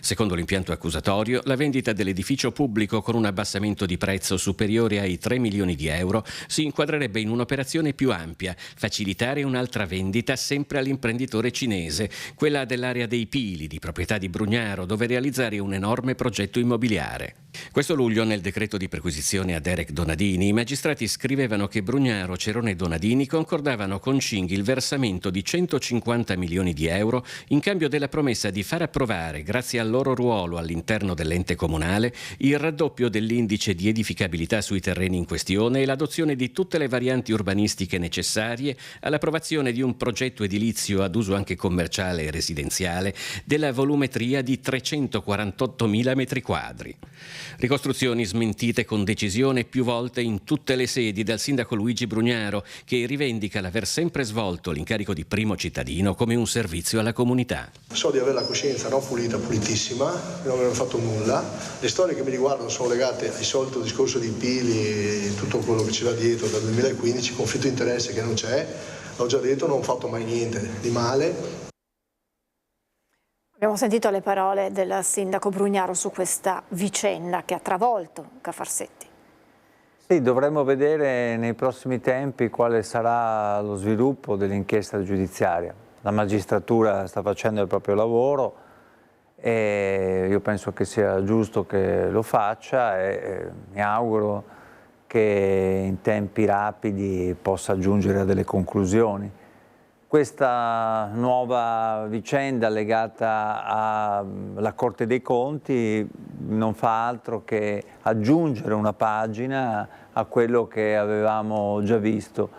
Secondo l'impianto accusatorio, la vendita dell'edificio pubblico con un abbassamento di prezzo superiore ai 3 milioni di euro si inquadrerebbe in un'operazione più ampia, facilitare un'altra vendita sempre all'imprenditore cinese, quella dell'area dei Pili, di proprietà di Brugnaro, dove realizzare un enorme progetto immobiliare. Questo luglio, nel decreto di perquisizione a Derek Donadini, i magistrati scrivevano che Brugnaro, Cerone e Donadini concordavano con Cing il versamento di 150 milioni di euro in cambio della promessa di far approvare, grazie al loro ruolo all'interno dell'ente comunale, il raddoppio dell'indice di edificabilità sui terreni in questione e l'adozione di tutte le varianti urbanistiche necessarie all'approvazione di un progetto edilizio ad uso anche commerciale e residenziale della volumetria di 348.000 metri quadri. Ricostruzioni smentite con decisione più volte in tutte le sedi dal sindaco Luigi Brugnaro, che rivendica l'aver sempre svolto l'incarico di primo cittadino come un servizio alla comunità.
So di avere la coscienza non pulita, pulitissima, non aver fatto nulla. Le storie che mi riguardano sono legate al solito discorso di Pili e tutto quello che ci va dietro dal 2015, conflitto di interesse che non c'è. L'ho già detto, non ho fatto mai niente di male.
Abbiamo sentito le parole del sindaco Brugnaro su questa vicenda che ha travolto Cafarsetti.
Sì, dovremo vedere nei prossimi tempi quale sarà lo sviluppo dell'inchiesta giudiziaria. La magistratura sta facendo il proprio lavoro e io penso che sia giusto che lo faccia e mi auguro che in tempi rapidi possa giungere a delle conclusioni. Questa nuova vicenda legata alla Corte dei Conti non fa altro che aggiungere una pagina a quello che avevamo già visto.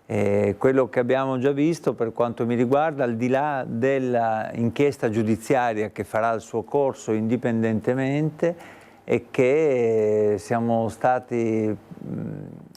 Quello che abbiamo già visto, per quanto mi riguarda, al di là dell'inchiesta giudiziaria che farà il suo corso indipendentemente, è che siamo stati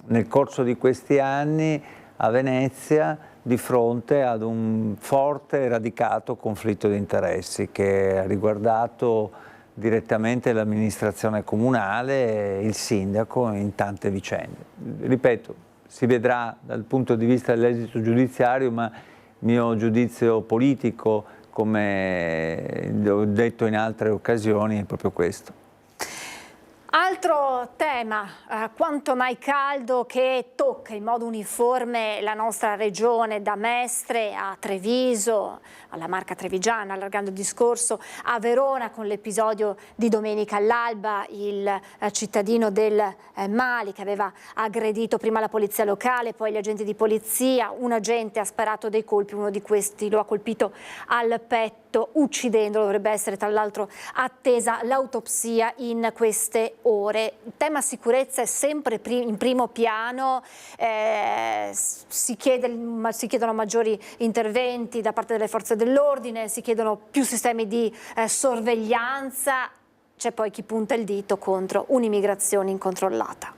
nel corso di questi anni a Venezia di fronte ad un forte e radicato conflitto di interessi che ha riguardato direttamente l'amministrazione comunale e il sindaco in tante vicende. Ripeto, si vedrà dal punto di vista dell'esito giudiziario, ma il mio giudizio politico, come ho detto in altre occasioni, è proprio questo.
Altro tema quanto mai caldo che tocca in modo uniforme la nostra regione, da Mestre a Treviso, alla Marca Trevigiana, allargando il discorso a Verona con l'episodio di domenica all'alba, il cittadino del Mali che aveva aggredito prima la polizia locale, poi gli agenti di polizia, un agente ha sparato dei colpi, uno di questi lo ha colpito al petto uccidendolo, dovrebbe essere tra l'altro attesa l'autopsia in queste ore. Il tema sicurezza è sempre in primo piano, si chiedono maggiori interventi da parte delle forze dell'ordine, si chiedono più sistemi di sorveglianza, c'è poi chi punta il dito contro un'immigrazione incontrollata.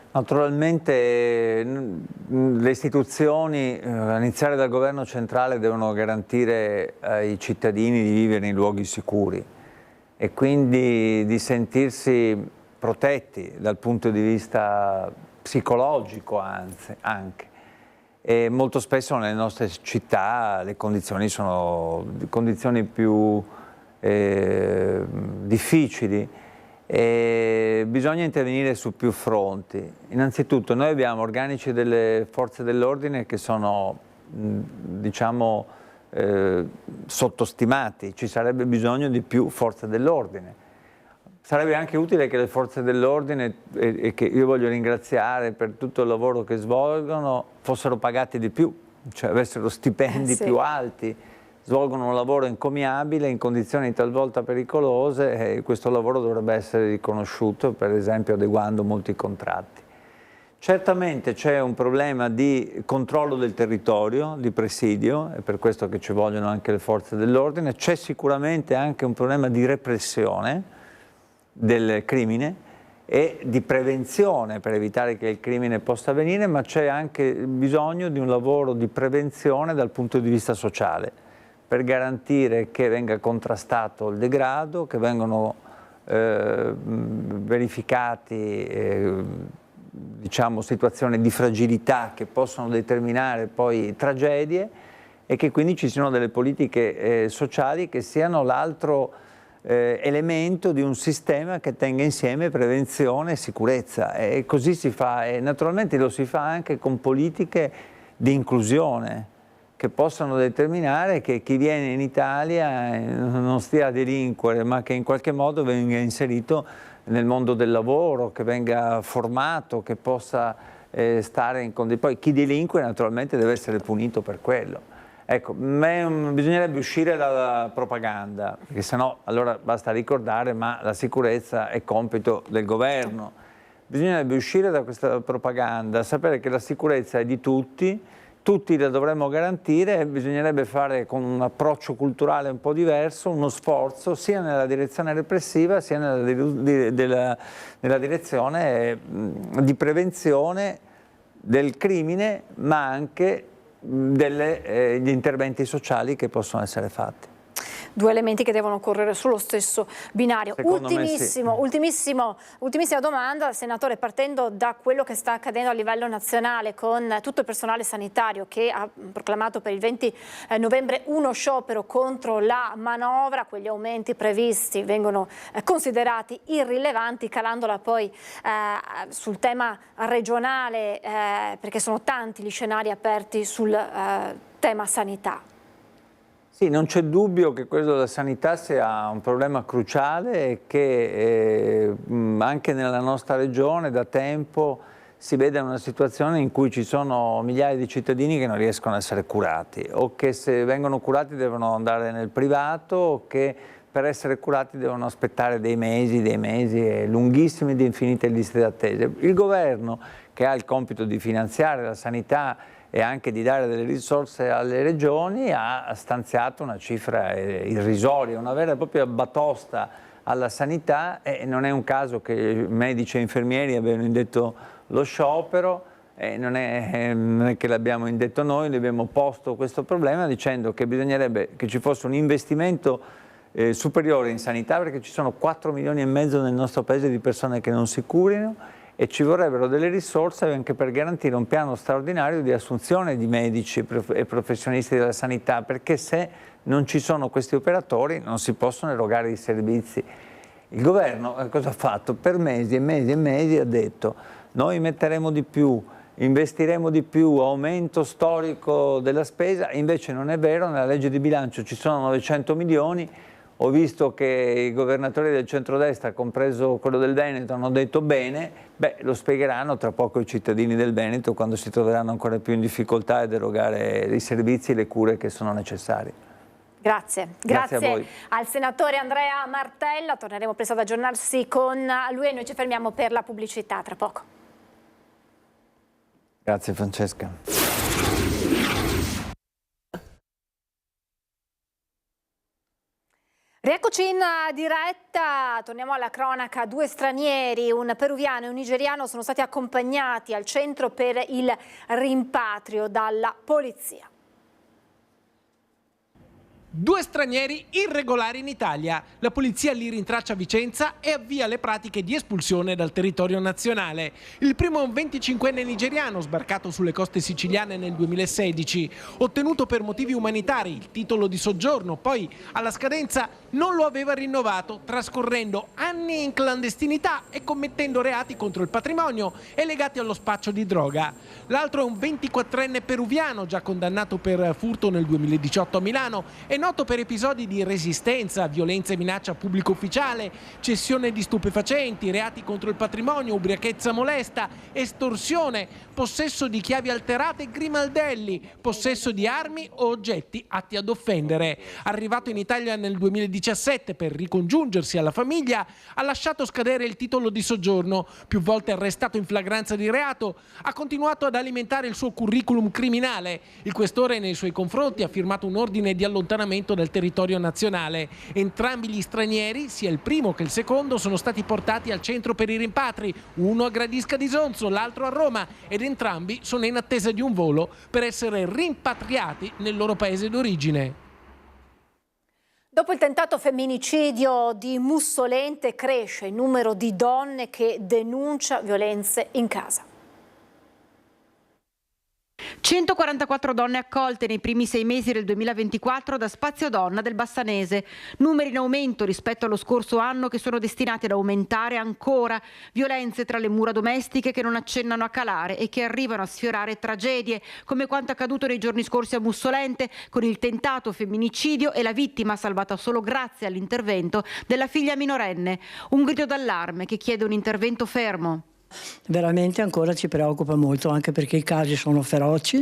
Naturalmente le istituzioni, a iniziare dal governo centrale, devono garantire ai cittadini di vivere in luoghi sicuri e quindi di sentirsi protetti dal punto di vista psicologico anche. E molto spesso nelle nostre città le condizioni sono condizioni più difficili e bisogna intervenire su più fronti. Innanzitutto noi abbiamo organici delle forze dell'ordine che sono diciamo sottostimati, ci sarebbe bisogno di più forze dell'ordine. Sarebbe anche utile che le forze dell'ordine, e che io voglio ringraziare per tutto il lavoro che svolgono, fossero pagati di più, cioè avessero stipendi più alti, svolgono un lavoro encomiabile in condizioni talvolta pericolose e questo lavoro dovrebbe essere riconosciuto, per esempio adeguando molti contratti. Certamente c'è un problema di controllo del territorio, di presidio, è per questo che ci vogliono anche le forze dell'ordine, c'è sicuramente anche un problema di repressione del crimine e di prevenzione per evitare che il crimine possa avvenire, ma c'è anche bisogno di un lavoro di prevenzione dal punto di vista sociale, per garantire che venga contrastato il degrado, che vengano verificati diciamo, situazioni di fragilità che possono determinare poi tragedie e che quindi ci siano delle politiche sociali che siano l'altro elemento di un sistema che tenga insieme prevenzione e sicurezza. E così si fa, e naturalmente lo si fa anche con politiche di inclusione che possano determinare che chi viene in Italia non stia a delinquere, ma che in qualche modo venga inserito nel mondo del lavoro, che venga formato, che possa stare in condizioni. Poi chi delinque naturalmente deve essere punito per quello. Ecco, bisognerebbe uscire dalla propaganda, perché sennò allora basta ricordare ma la sicurezza è compito del governo. Bisognerebbe uscire da questa propaganda, sapere che la sicurezza è di tutti la dovremmo garantire e bisognerebbe fare con un approccio culturale un po' diverso, uno sforzo sia nella direzione repressiva sia nella direzione di prevenzione del crimine, ma anche degli interventi sociali che possono essere fatti.
Due elementi che devono correre sullo stesso binario. Ultimissima domanda, senatore, partendo da quello che sta accadendo a livello nazionale con tutto il personale sanitario che ha proclamato per il 20 novembre uno sciopero contro la manovra, quegli aumenti previsti vengono considerati irrilevanti, calandola poi sul tema regionale, perché sono tanti gli scenari aperti sul tema sanità.
Sì, non c'è dubbio che quello della sanità sia un problema cruciale e che anche nella nostra regione da tempo si vede una situazione in cui ci sono migliaia di cittadini che non riescono a essere curati, o che se vengono curati devono andare nel privato, o che per essere curati devono aspettare dei mesi e lunghissime ed infinite liste d'attesa. Il governo, che ha il compito di finanziare la sanità e anche di dare delle risorse alle regioni, ha stanziato una cifra irrisoria, una vera e propria batosta alla sanità, e non è un caso che medici e infermieri abbiano indetto lo sciopero, non è che l'abbiamo indetto noi, abbiamo posto questo problema dicendo che bisognerebbe che ci fosse un investimento superiore in sanità, perché ci sono 4,5 milioni nel nostro paese di persone che non si curino, e ci vorrebbero delle risorse anche per garantire un piano straordinario di assunzione di medici e professionisti della sanità, perché se non ci sono questi operatori non si possono erogare i servizi. Il governo cosa ha fatto? Per mesi e mesi e mesi ha detto: noi metteremo di più, investiremo di più, aumento storico della spesa. Invece non è vero, nella legge di bilancio ci sono 900 milioni, ho visto che i governatori del centrodestra, compreso quello del Veneto, hanno detto bene, lo spiegheranno tra poco i cittadini del Veneto quando si troveranno ancora più in difficoltà ad erogare i servizi e le cure che sono necessari.
Grazie
a voi.
Al senatore Andrea Martella, torneremo presto ad aggiornarsi con lui e noi ci fermiamo per la pubblicità tra poco.
Grazie Francesca.
Rieccoci in diretta, torniamo alla cronaca. 2 stranieri, un peruviano e un nigeriano, sono stati accompagnati al centro per il rimpatrio dalla polizia.
2 stranieri irregolari in Italia. La polizia li rintraccia a Vicenza e avvia le pratiche di espulsione dal territorio nazionale. Il primo è un 25enne nigeriano sbarcato sulle coste siciliane nel 2016, ottenuto per motivi umanitari il titolo di soggiorno, poi alla scadenza non lo aveva rinnovato, trascorrendo anni in clandestinità e commettendo reati contro il patrimonio e legati allo spaccio di droga. L'altro è un 24enne peruviano già condannato per furto nel 2018 a Milano e noto per episodi di resistenza, violenza e minaccia a pubblico ufficiale, cessione di stupefacenti, reati contro il patrimonio, ubriachezza molesta, estorsione, possesso di chiavi alterate e grimaldelli, possesso di armi o oggetti atti ad offendere. Arrivato in Italia nel 2017 per ricongiungersi alla famiglia, ha lasciato scadere il titolo di soggiorno, più volte arrestato in flagranza di reato, ha continuato ad alimentare il suo curriculum criminale. Il questore nei suoi confronti ha firmato un ordine di allontanamento dal territorio nazionale. Entrambi gli stranieri, sia il primo che il secondo, sono stati portati al centro per i rimpatri, uno a Gradisca di Sonzo, l'altro a Roma, ed entrambi sono in attesa di un volo per essere rimpatriati nel loro paese d'origine.
Dopo il tentato femminicidio di Mussolente cresce il numero di donne che denuncia violenze in casa.
144 donne accolte nei primi 6 mesi del 2024 da Spazio Donna del Bassanese, numeri in aumento rispetto allo scorso anno che sono destinati ad aumentare ancora, violenze tra le mura domestiche che non accennano a calare e che arrivano a sfiorare tragedie, come quanto accaduto nei giorni scorsi a Mussolente con il tentato femminicidio e la vittima salvata solo grazie all'intervento della figlia minorenne, un grido d'allarme che chiede un intervento fermo.
Veramente ancora ci preoccupa molto, anche perché i casi sono feroci,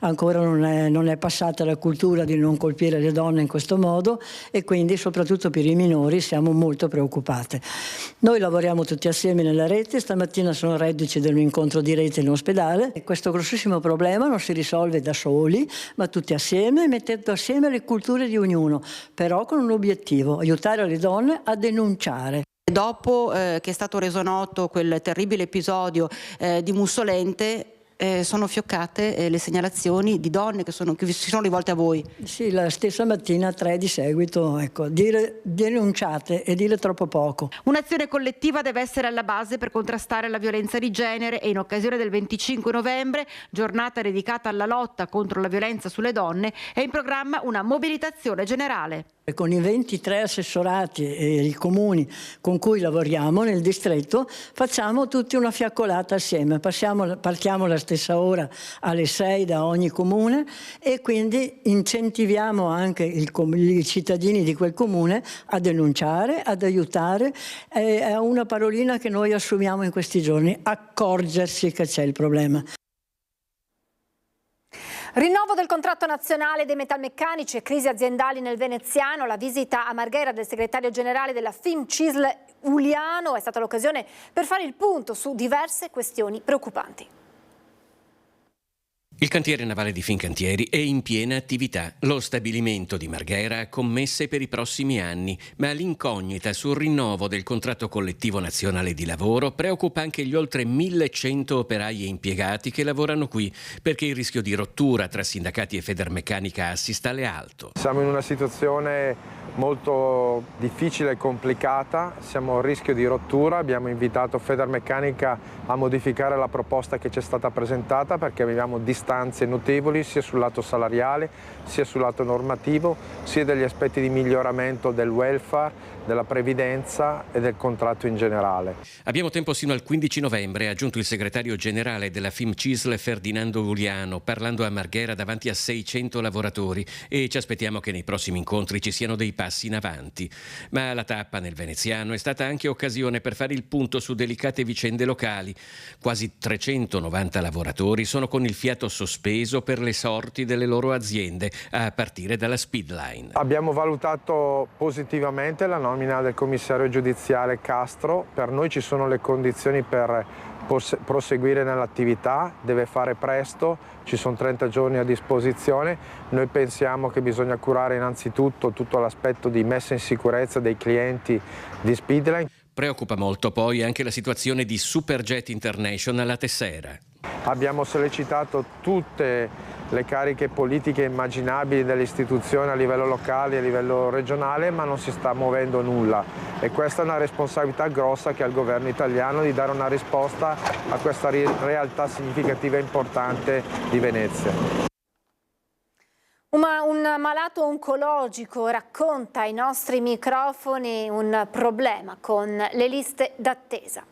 ancora non è passata la cultura di non colpire le donne in questo modo e quindi soprattutto per i minori siamo molto preoccupate. Noi lavoriamo tutti assieme nella rete, stamattina sono reduci da un incontro di rete in ospedale e questo grossissimo problema non si risolve da soli, ma tutti assieme, mettendo assieme le culture di ognuno, però con un obiettivo: aiutare le donne a denunciare.
Dopo che è stato reso noto quel terribile episodio di Mussolente, sono fioccate le segnalazioni di donne che si sono rivolte a voi.
Sì, la stessa mattina 3 di seguito, ecco, dire denunciate e dire troppo poco.
Un'azione collettiva deve essere alla base per contrastare la violenza di genere e in occasione del 25 novembre, giornata dedicata alla lotta contro la violenza sulle donne, è in programma una mobilitazione generale.
Con i 23 assessorati e i comuni con cui lavoriamo nel distretto facciamo tutti una fiaccolata assieme, partiamo la stessa ora alle 6 da ogni comune e quindi incentiviamo anche i cittadini di quel comune a denunciare, ad aiutare. È una parolina che noi assumiamo in questi giorni, accorgersi che c'è il problema.
Rinnovo del contratto nazionale dei metalmeccanici e crisi aziendali nel veneziano. La visita a Marghera del segretario generale della FIMCISL Uliano è stata l'occasione per fare il punto su diverse questioni preoccupanti.
Il cantiere navale di Fincantieri è in piena attività. Lo stabilimento di Marghera ha commesse per i prossimi anni, ma l'incognita sul rinnovo del contratto collettivo nazionale di lavoro preoccupa anche gli oltre 1100 operai e impiegati che lavorano qui, perché il rischio di rottura tra sindacati e Federmeccanica Assistal è alto.
Siamo in una situazione molto difficile e complicata, siamo a rischio di rottura, abbiamo invitato Federmeccanica a modificare la proposta che ci è stata presentata perché abbiamo distanze notevoli sia sul lato salariale, sia sul lato normativo, sia degli aspetti di miglioramento del welfare, della previdenza e del contratto in generale.
Abbiamo tempo sino al 15 novembre, ha aggiunto il segretario generale della FIMCISL Ferdinando Uliano, parlando a Marghera davanti a 600 lavoratori, e ci aspettiamo che nei prossimi incontri ci siano dei passi in avanti. Ma la tappa nel veneziano è stata anche occasione per fare il punto su delicate vicende locali. Quasi 390 lavoratori sono con il fiato sospeso per le sorti delle loro aziende, a partire dalla Speedline.
Abbiamo valutato positivamente la nomina del commissario giudiziale Castro. Per noi ci sono le condizioni per proseguire nell'attività, deve fare presto, ci sono 30 giorni a disposizione. Noi pensiamo che bisogna curare innanzitutto tutto l'aspetto di messa in sicurezza dei clienti di Speedline.
Preoccupa molto poi anche la situazione di Superjet International a Tessera.
Abbiamo sollecitato tutte le cariche politiche immaginabili delle istituzioni a livello locale e a livello regionale, ma non si sta muovendo nulla, e questa è una responsabilità grossa che ha il governo italiano di dare una risposta a questa realtà significativa e importante di Venezia.
Un malato oncologico racconta ai nostri microfoni un problema con le liste d'attesa.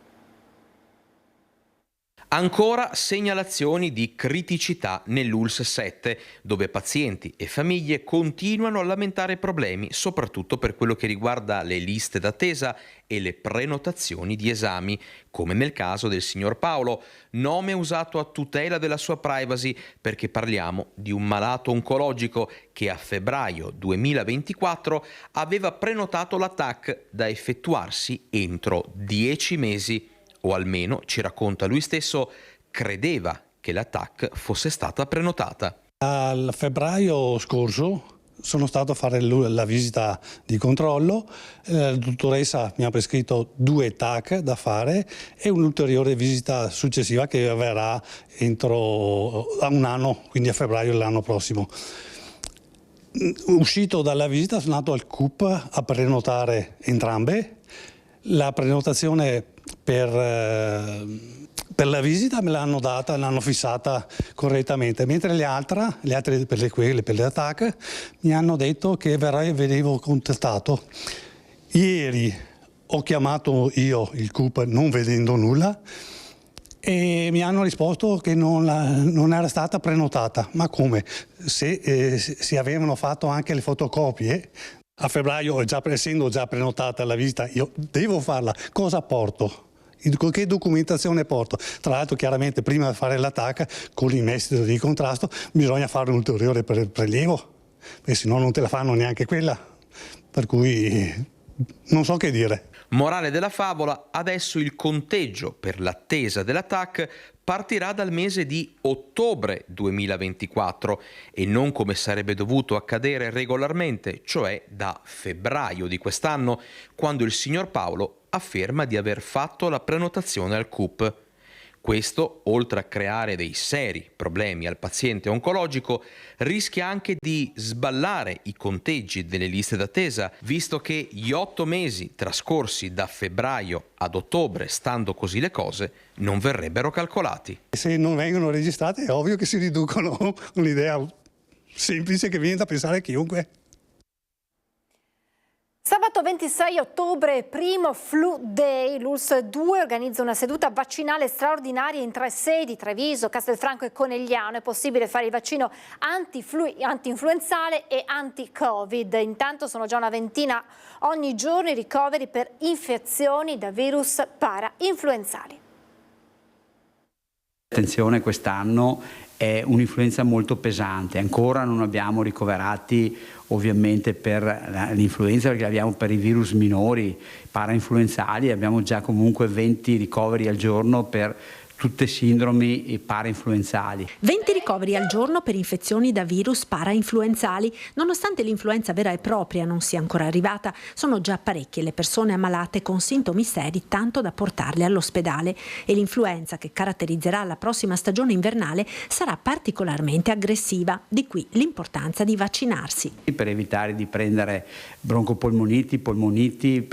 Ancora segnalazioni di criticità nell'ULSS 7, dove pazienti e famiglie continuano a lamentare problemi, soprattutto per quello che riguarda le liste d'attesa e le prenotazioni di esami, come nel caso del signor Paolo, nome usato a tutela della sua privacy perché parliamo di un malato oncologico che a febbraio 2024 aveva prenotato la TAC da effettuarsi entro 10 mesi. O almeno, ci racconta lui stesso, credeva che la TAC fosse stata prenotata.
A febbraio scorso sono stato a fare la visita di controllo, la dottoressa mi ha prescritto 2 TAC da fare e un'ulteriore visita successiva che avverrà entro un anno, quindi a febbraio dell'anno prossimo. Uscito dalla visita sono andato al CUP a prenotare entrambe. La prenotazione per la visita me l'hanno data, l'hanno fissata correttamente, mentre le altre per le TAC mi hanno detto che venivo contattato. Ieri ho chiamato io il CUP non vedendo nulla e mi hanno risposto che non era stata prenotata. Ma come? Se si avevano fatto anche le fotocopie. A febbraio, essendo già prenotata la visita, io devo farla. Cosa porto? Che documentazione porto? Tra l'altro, chiaramente, prima di fare l'attacco, con i metodi di contrasto, bisogna fare un ulteriore prelievo, perché se no non te la fanno neanche quella. Per cui non so che dire.
Morale della favola, adesso il conteggio per l'attesa della TAC partirà dal mese di ottobre 2024 e non come sarebbe dovuto accadere regolarmente, cioè da febbraio di quest'anno, quando il signor Paolo afferma di aver fatto la prenotazione al CUP. Questo, oltre a creare dei seri problemi al paziente oncologico, rischia anche di sballare i conteggi delle liste d'attesa, visto che gli 8 mesi trascorsi da febbraio ad ottobre, stando così le cose, non verrebbero calcolati.
Se non vengono registrate è ovvio che si riducono, un'idea semplice che viene da pensare a chiunque.
Sabato 26 ottobre, primo Flu Day, l'ULSS 2 organizza una seduta vaccinale straordinaria in 3 sedi, Treviso, Castelfranco e Conegliano. È possibile fare il vaccino anti-influenzale e anti-Covid. Intanto sono già una ventina ogni giorno i ricoveri per infezioni da virus para-influenzali.
Attenzione, quest'anno è un'influenza molto pesante, ancora non abbiamo ricoverati ovviamente per l'influenza perché abbiamo per i virus minori parainfluenzali, abbiamo già comunque 20 ricoveri al giorno per tutte sindromi parainfluenzali.
20 ricoveri al giorno per infezioni da virus parainfluenzali. Nonostante l'influenza vera e propria non sia ancora arrivata, sono già parecchie le persone ammalate con sintomi seri, tanto da portarle all'ospedale. E l'influenza che caratterizzerà la prossima stagione invernale sarà particolarmente aggressiva. Di qui l'importanza di vaccinarsi.
Per evitare di prendere broncopolmoniti, polmoniti,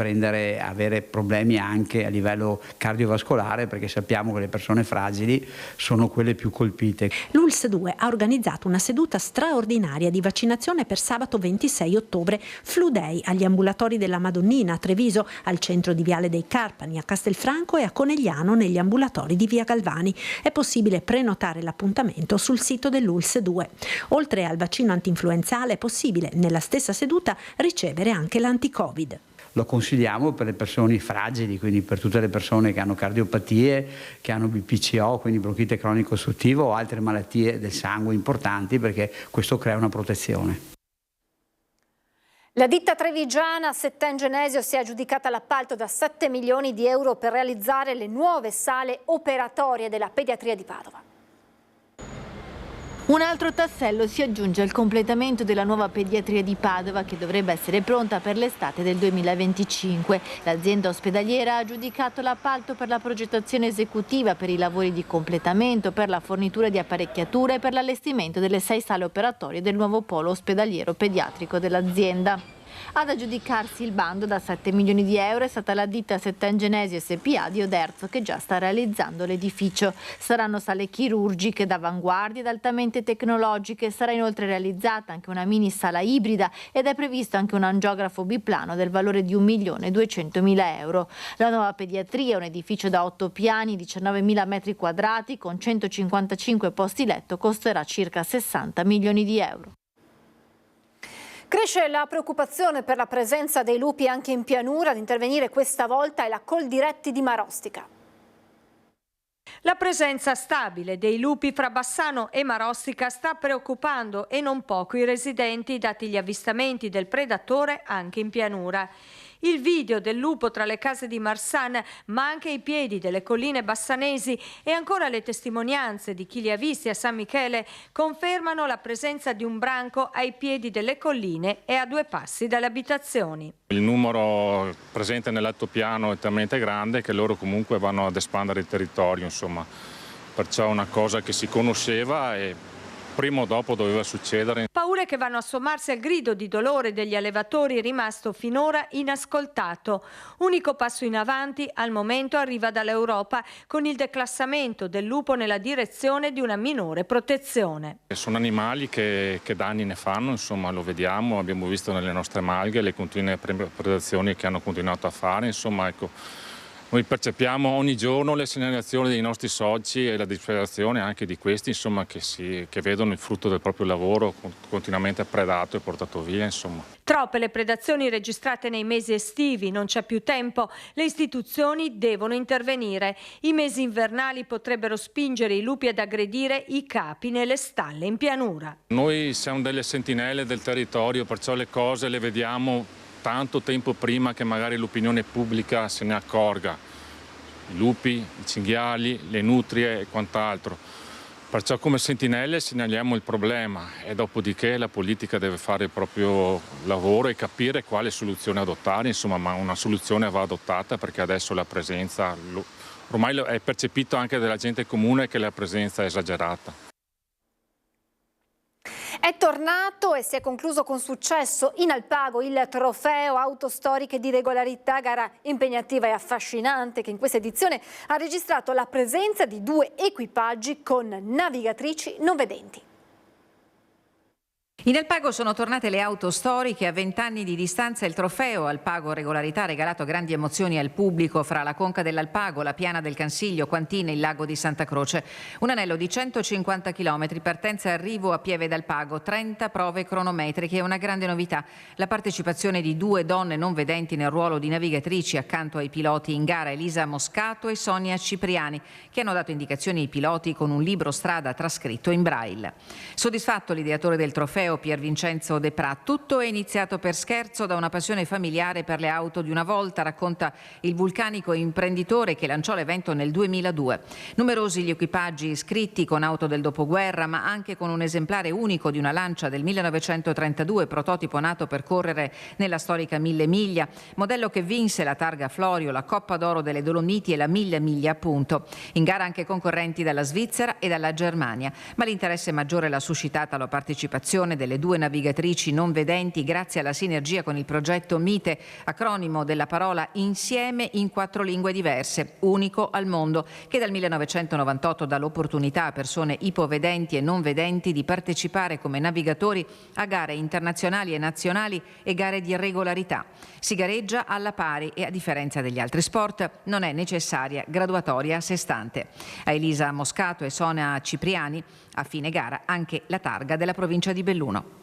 avere problemi anche a livello cardiovascolare, perché sappiamo che le persone fragili sono quelle più colpite.
L'ULSS 2 ha organizzato una seduta straordinaria di vaccinazione per sabato 26 ottobre, Flu Day agli ambulatori della Madonnina a Treviso, al centro di Viale dei Carpani a Castelfranco e a Conegliano negli ambulatori di Via Galvani. È possibile prenotare l'appuntamento sul sito dell'ULSS 2. Oltre al vaccino antinfluenzale è possibile nella stessa seduta ricevere anche l'anti-Covid.
Lo consigliamo per le persone fragili, quindi per tutte le persone che hanno cardiopatie, che hanno BPCO, quindi bronchite cronico ostruttivo o altre malattie del sangue importanti, perché questo crea una protezione.
La ditta trevigiana Settengenesio si è aggiudicata l'appalto da 7 milioni di euro per realizzare le nuove sale operatorie della pediatria di Padova.
Un altro tassello si aggiunge al completamento della nuova pediatria di Padova che dovrebbe essere pronta per l'estate del 2025. L'azienda ospedaliera ha aggiudicato l'appalto per la progettazione esecutiva, per i lavori di completamento, per la fornitura di apparecchiature e per l'allestimento delle 6 sale operatorie del nuovo polo ospedaliero pediatrico dell'azienda. Ad aggiudicarsi il bando da 7 milioni di euro è stata la ditta Settengenesio SPA di Oderzo, che già sta realizzando l'edificio. Saranno sale chirurgiche d'avanguardia ed altamente tecnologiche. Sarà inoltre realizzata anche una mini sala ibrida ed è previsto anche un angiografo biplano del valore di 1.200.000 euro. La nuova pediatria è un edificio da 8 piani, 19.000 metri quadrati con 155 posti letto, costerà circa 60 milioni di euro.
Cresce la preoccupazione per la presenza dei lupi anche in pianura. Ad intervenire questa volta è la Coldiretti di Marostica.
La presenza stabile dei lupi fra Bassano e Marostica sta preoccupando e non poco i residenti, dati gli avvistamenti del predatore anche in pianura. Il video del lupo tra le case di Marsan, ma anche i piedi delle colline bassanesi e ancora le testimonianze di chi li ha visti a San Michele confermano la presenza di un branco ai piedi delle colline e a 2 passi dalle abitazioni.
Il numero presente nell'altopiano è talmente grande che loro comunque vanno ad espandere il territorio, insomma. Perciò è una cosa che si conosceva e prima o dopo doveva succedere.
Paure che vanno a sommarsi al grido di dolore degli allevatori rimasto finora inascoltato. Unico passo in avanti al momento arriva dall'Europa con il declassamento del lupo nella direzione di una minore protezione.
Sono animali che danni ne fanno, insomma, lo vediamo, abbiamo visto nelle nostre malghe le continue predazioni che hanno continuato a fare, insomma, ecco. Noi percepiamo ogni giorno le segnalazioni dei nostri soci e la disperazione anche di questi, insomma, che vedono il frutto del proprio lavoro continuamente predato e portato via, insomma.
Troppe le predazioni registrate nei mesi estivi, non c'è più tempo, le istituzioni devono intervenire. I mesi invernali potrebbero spingere i lupi ad aggredire i capi nelle stalle in pianura.
Noi siamo delle sentinelle del territorio, perciò le cose le vediamo tanto tempo prima che magari l'opinione pubblica se ne accorga. I lupi, i cinghiali, le nutrie e quant'altro. Perciò come sentinelle segnaliamo il problema e dopodiché la politica deve fare il proprio lavoro e capire quale soluzione adottare, insomma, ma una soluzione va adottata perché adesso la presenza, ormai è percepito anche dalla gente comune che la presenza è esagerata.
È tornato e si è concluso con successo in Alpago il trofeo Auto Storiche di Regolarità, gara impegnativa e affascinante che in questa edizione ha registrato la presenza di 2 equipaggi con navigatrici non vedenti.
In Alpago sono tornate le auto storiche. A 20 anni di distanza il trofeo Alpago Regolarità ha regalato grandi emozioni al pubblico fra la Conca dell'Alpago, la Piana del Cansiglio, Quantina e il Lago di Santa Croce. Un anello di 150 km, partenza e arrivo a Pieve d'Alpago, 30 prove cronometriche e una grande novità: la partecipazione di 2 donne non vedenti nel ruolo di navigatrici accanto ai piloti in gara, Elisa Moscato e Sonia Cipriani, che hanno dato indicazioni ai piloti con un libro strada trascritto in braille. Soddisfatto l'ideatore del trofeo, Pier Vincenzo De Prat. Tutto è iniziato per scherzo da una passione familiare per le auto di una volta, racconta il vulcanico imprenditore che lanciò l'evento nel 2002. Numerosi gli equipaggi iscritti con auto del dopoguerra, ma anche con un esemplare unico di una Lancia del 1932, prototipo nato per correre nella storica 1000 miglia, modello che vinse la targa Florio, la Coppa d'Oro delle Dolomiti e la 1000 miglia appunto. In gara anche concorrenti dalla Svizzera e dalla Germania, ma l'interesse maggiore l'ha suscitata la partecipazione delle 2 navigatrici non vedenti grazie alla sinergia con il progetto MITE, acronimo della parola insieme in 4 lingue diverse, unico al mondo, che dal 1998 dà l'opportunità a persone ipovedenti e non vedenti di partecipare come navigatori a gare internazionali e nazionali e gare di regolarità. Si gareggia alla pari e, a differenza degli altri sport, non è necessaria graduatoria a sé stante. A Elisa Moscato e Sonia Cipriani a fine gara anche la targa della provincia di Belluno.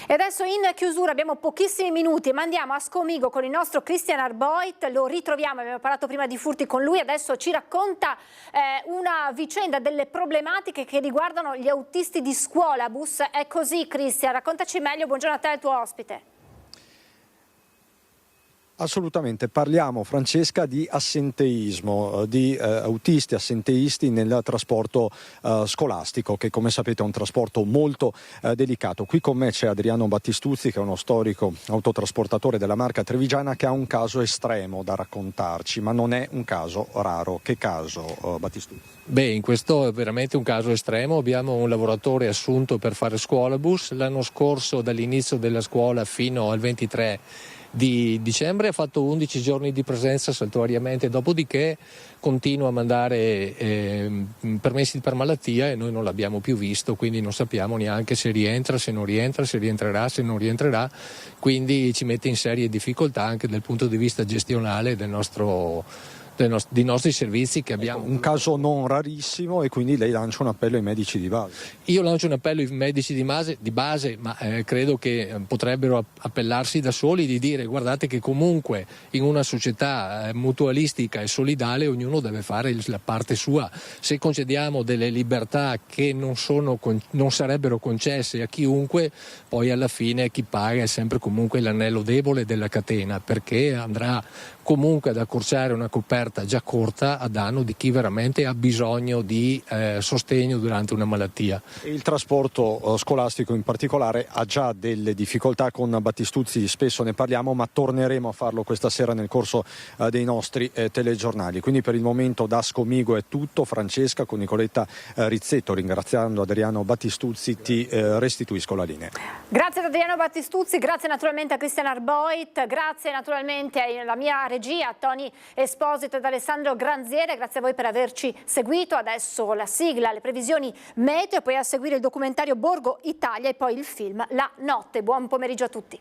E adesso in chiusura abbiamo pochissimi minuti, ma andiamo a Scomigo con il nostro Christian Arboit. Lo ritroviamo, abbiamo parlato prima di furti con lui, adesso ci racconta una vicenda, delle problematiche che riguardano gli autisti di scuolabus. È così, Christian, raccontaci meglio. Buongiorno a te e al tuo ospite.
Assolutamente, parliamo, Francesca, di assenteismo, di autisti assenteisti nel trasporto scolastico, che come sapete è un trasporto molto delicato. Qui con me c'è Adriano Battistuzzi, che è uno storico autotrasportatore della Marca Trevigiana, che ha un caso estremo da raccontarci, ma non è un caso raro. Che caso, Battistuzzi?
Beh, in questo è veramente un caso estremo. Abbiamo un lavoratore assunto per fare scuolabus. L'anno scorso, dall'inizio della scuola fino al 23 di dicembre, ha fatto 11 giorni di presenza saltuariamente, dopodiché continua a mandare permessi per malattia e noi non l'abbiamo più visto, quindi non sappiamo neanche se rientra, se non rientra, se rientrerà, se non rientrerà, quindi ci mette in serie difficoltà anche dal punto di vista gestionale dei nostri servizi che abbiamo.
Un caso non rarissimo, e quindi lei lancia un appello ai medici di base.
Io lancio un appello ai medici di base, ma credo che potrebbero appellarsi da soli, di dire: guardate che comunque in una società mutualistica e solidale ognuno deve fare la parte sua. Se concediamo delle libertà che non sarebbero concesse a chiunque, poi alla fine chi paga è sempre comunque l'anello debole della catena, perché andrà comunque ad accorciare una coperta già corta a danno di chi veramente ha bisogno di sostegno durante una malattia.
Il trasporto scolastico in particolare ha già delle difficoltà. Con Battistuzzi spesso ne parliamo, ma torneremo a farlo questa sera nel corso dei nostri telegiornali. Quindi per il momento da Scomigo è tutto. Francesca, con Nicoletta Rizzetto, ringraziando Adriano Battistuzzi, ti restituisco la linea.
Grazie ad Adriano Battistuzzi, grazie naturalmente a Christian Arboit, grazie naturalmente alla mia regia, Tony Esposito ed Alessandro Granziere, grazie a voi per averci seguito. Adesso la sigla, le previsioni meteo, poi a seguire il documentario Borgo Italia e poi il film La Notte. Buon pomeriggio a tutti.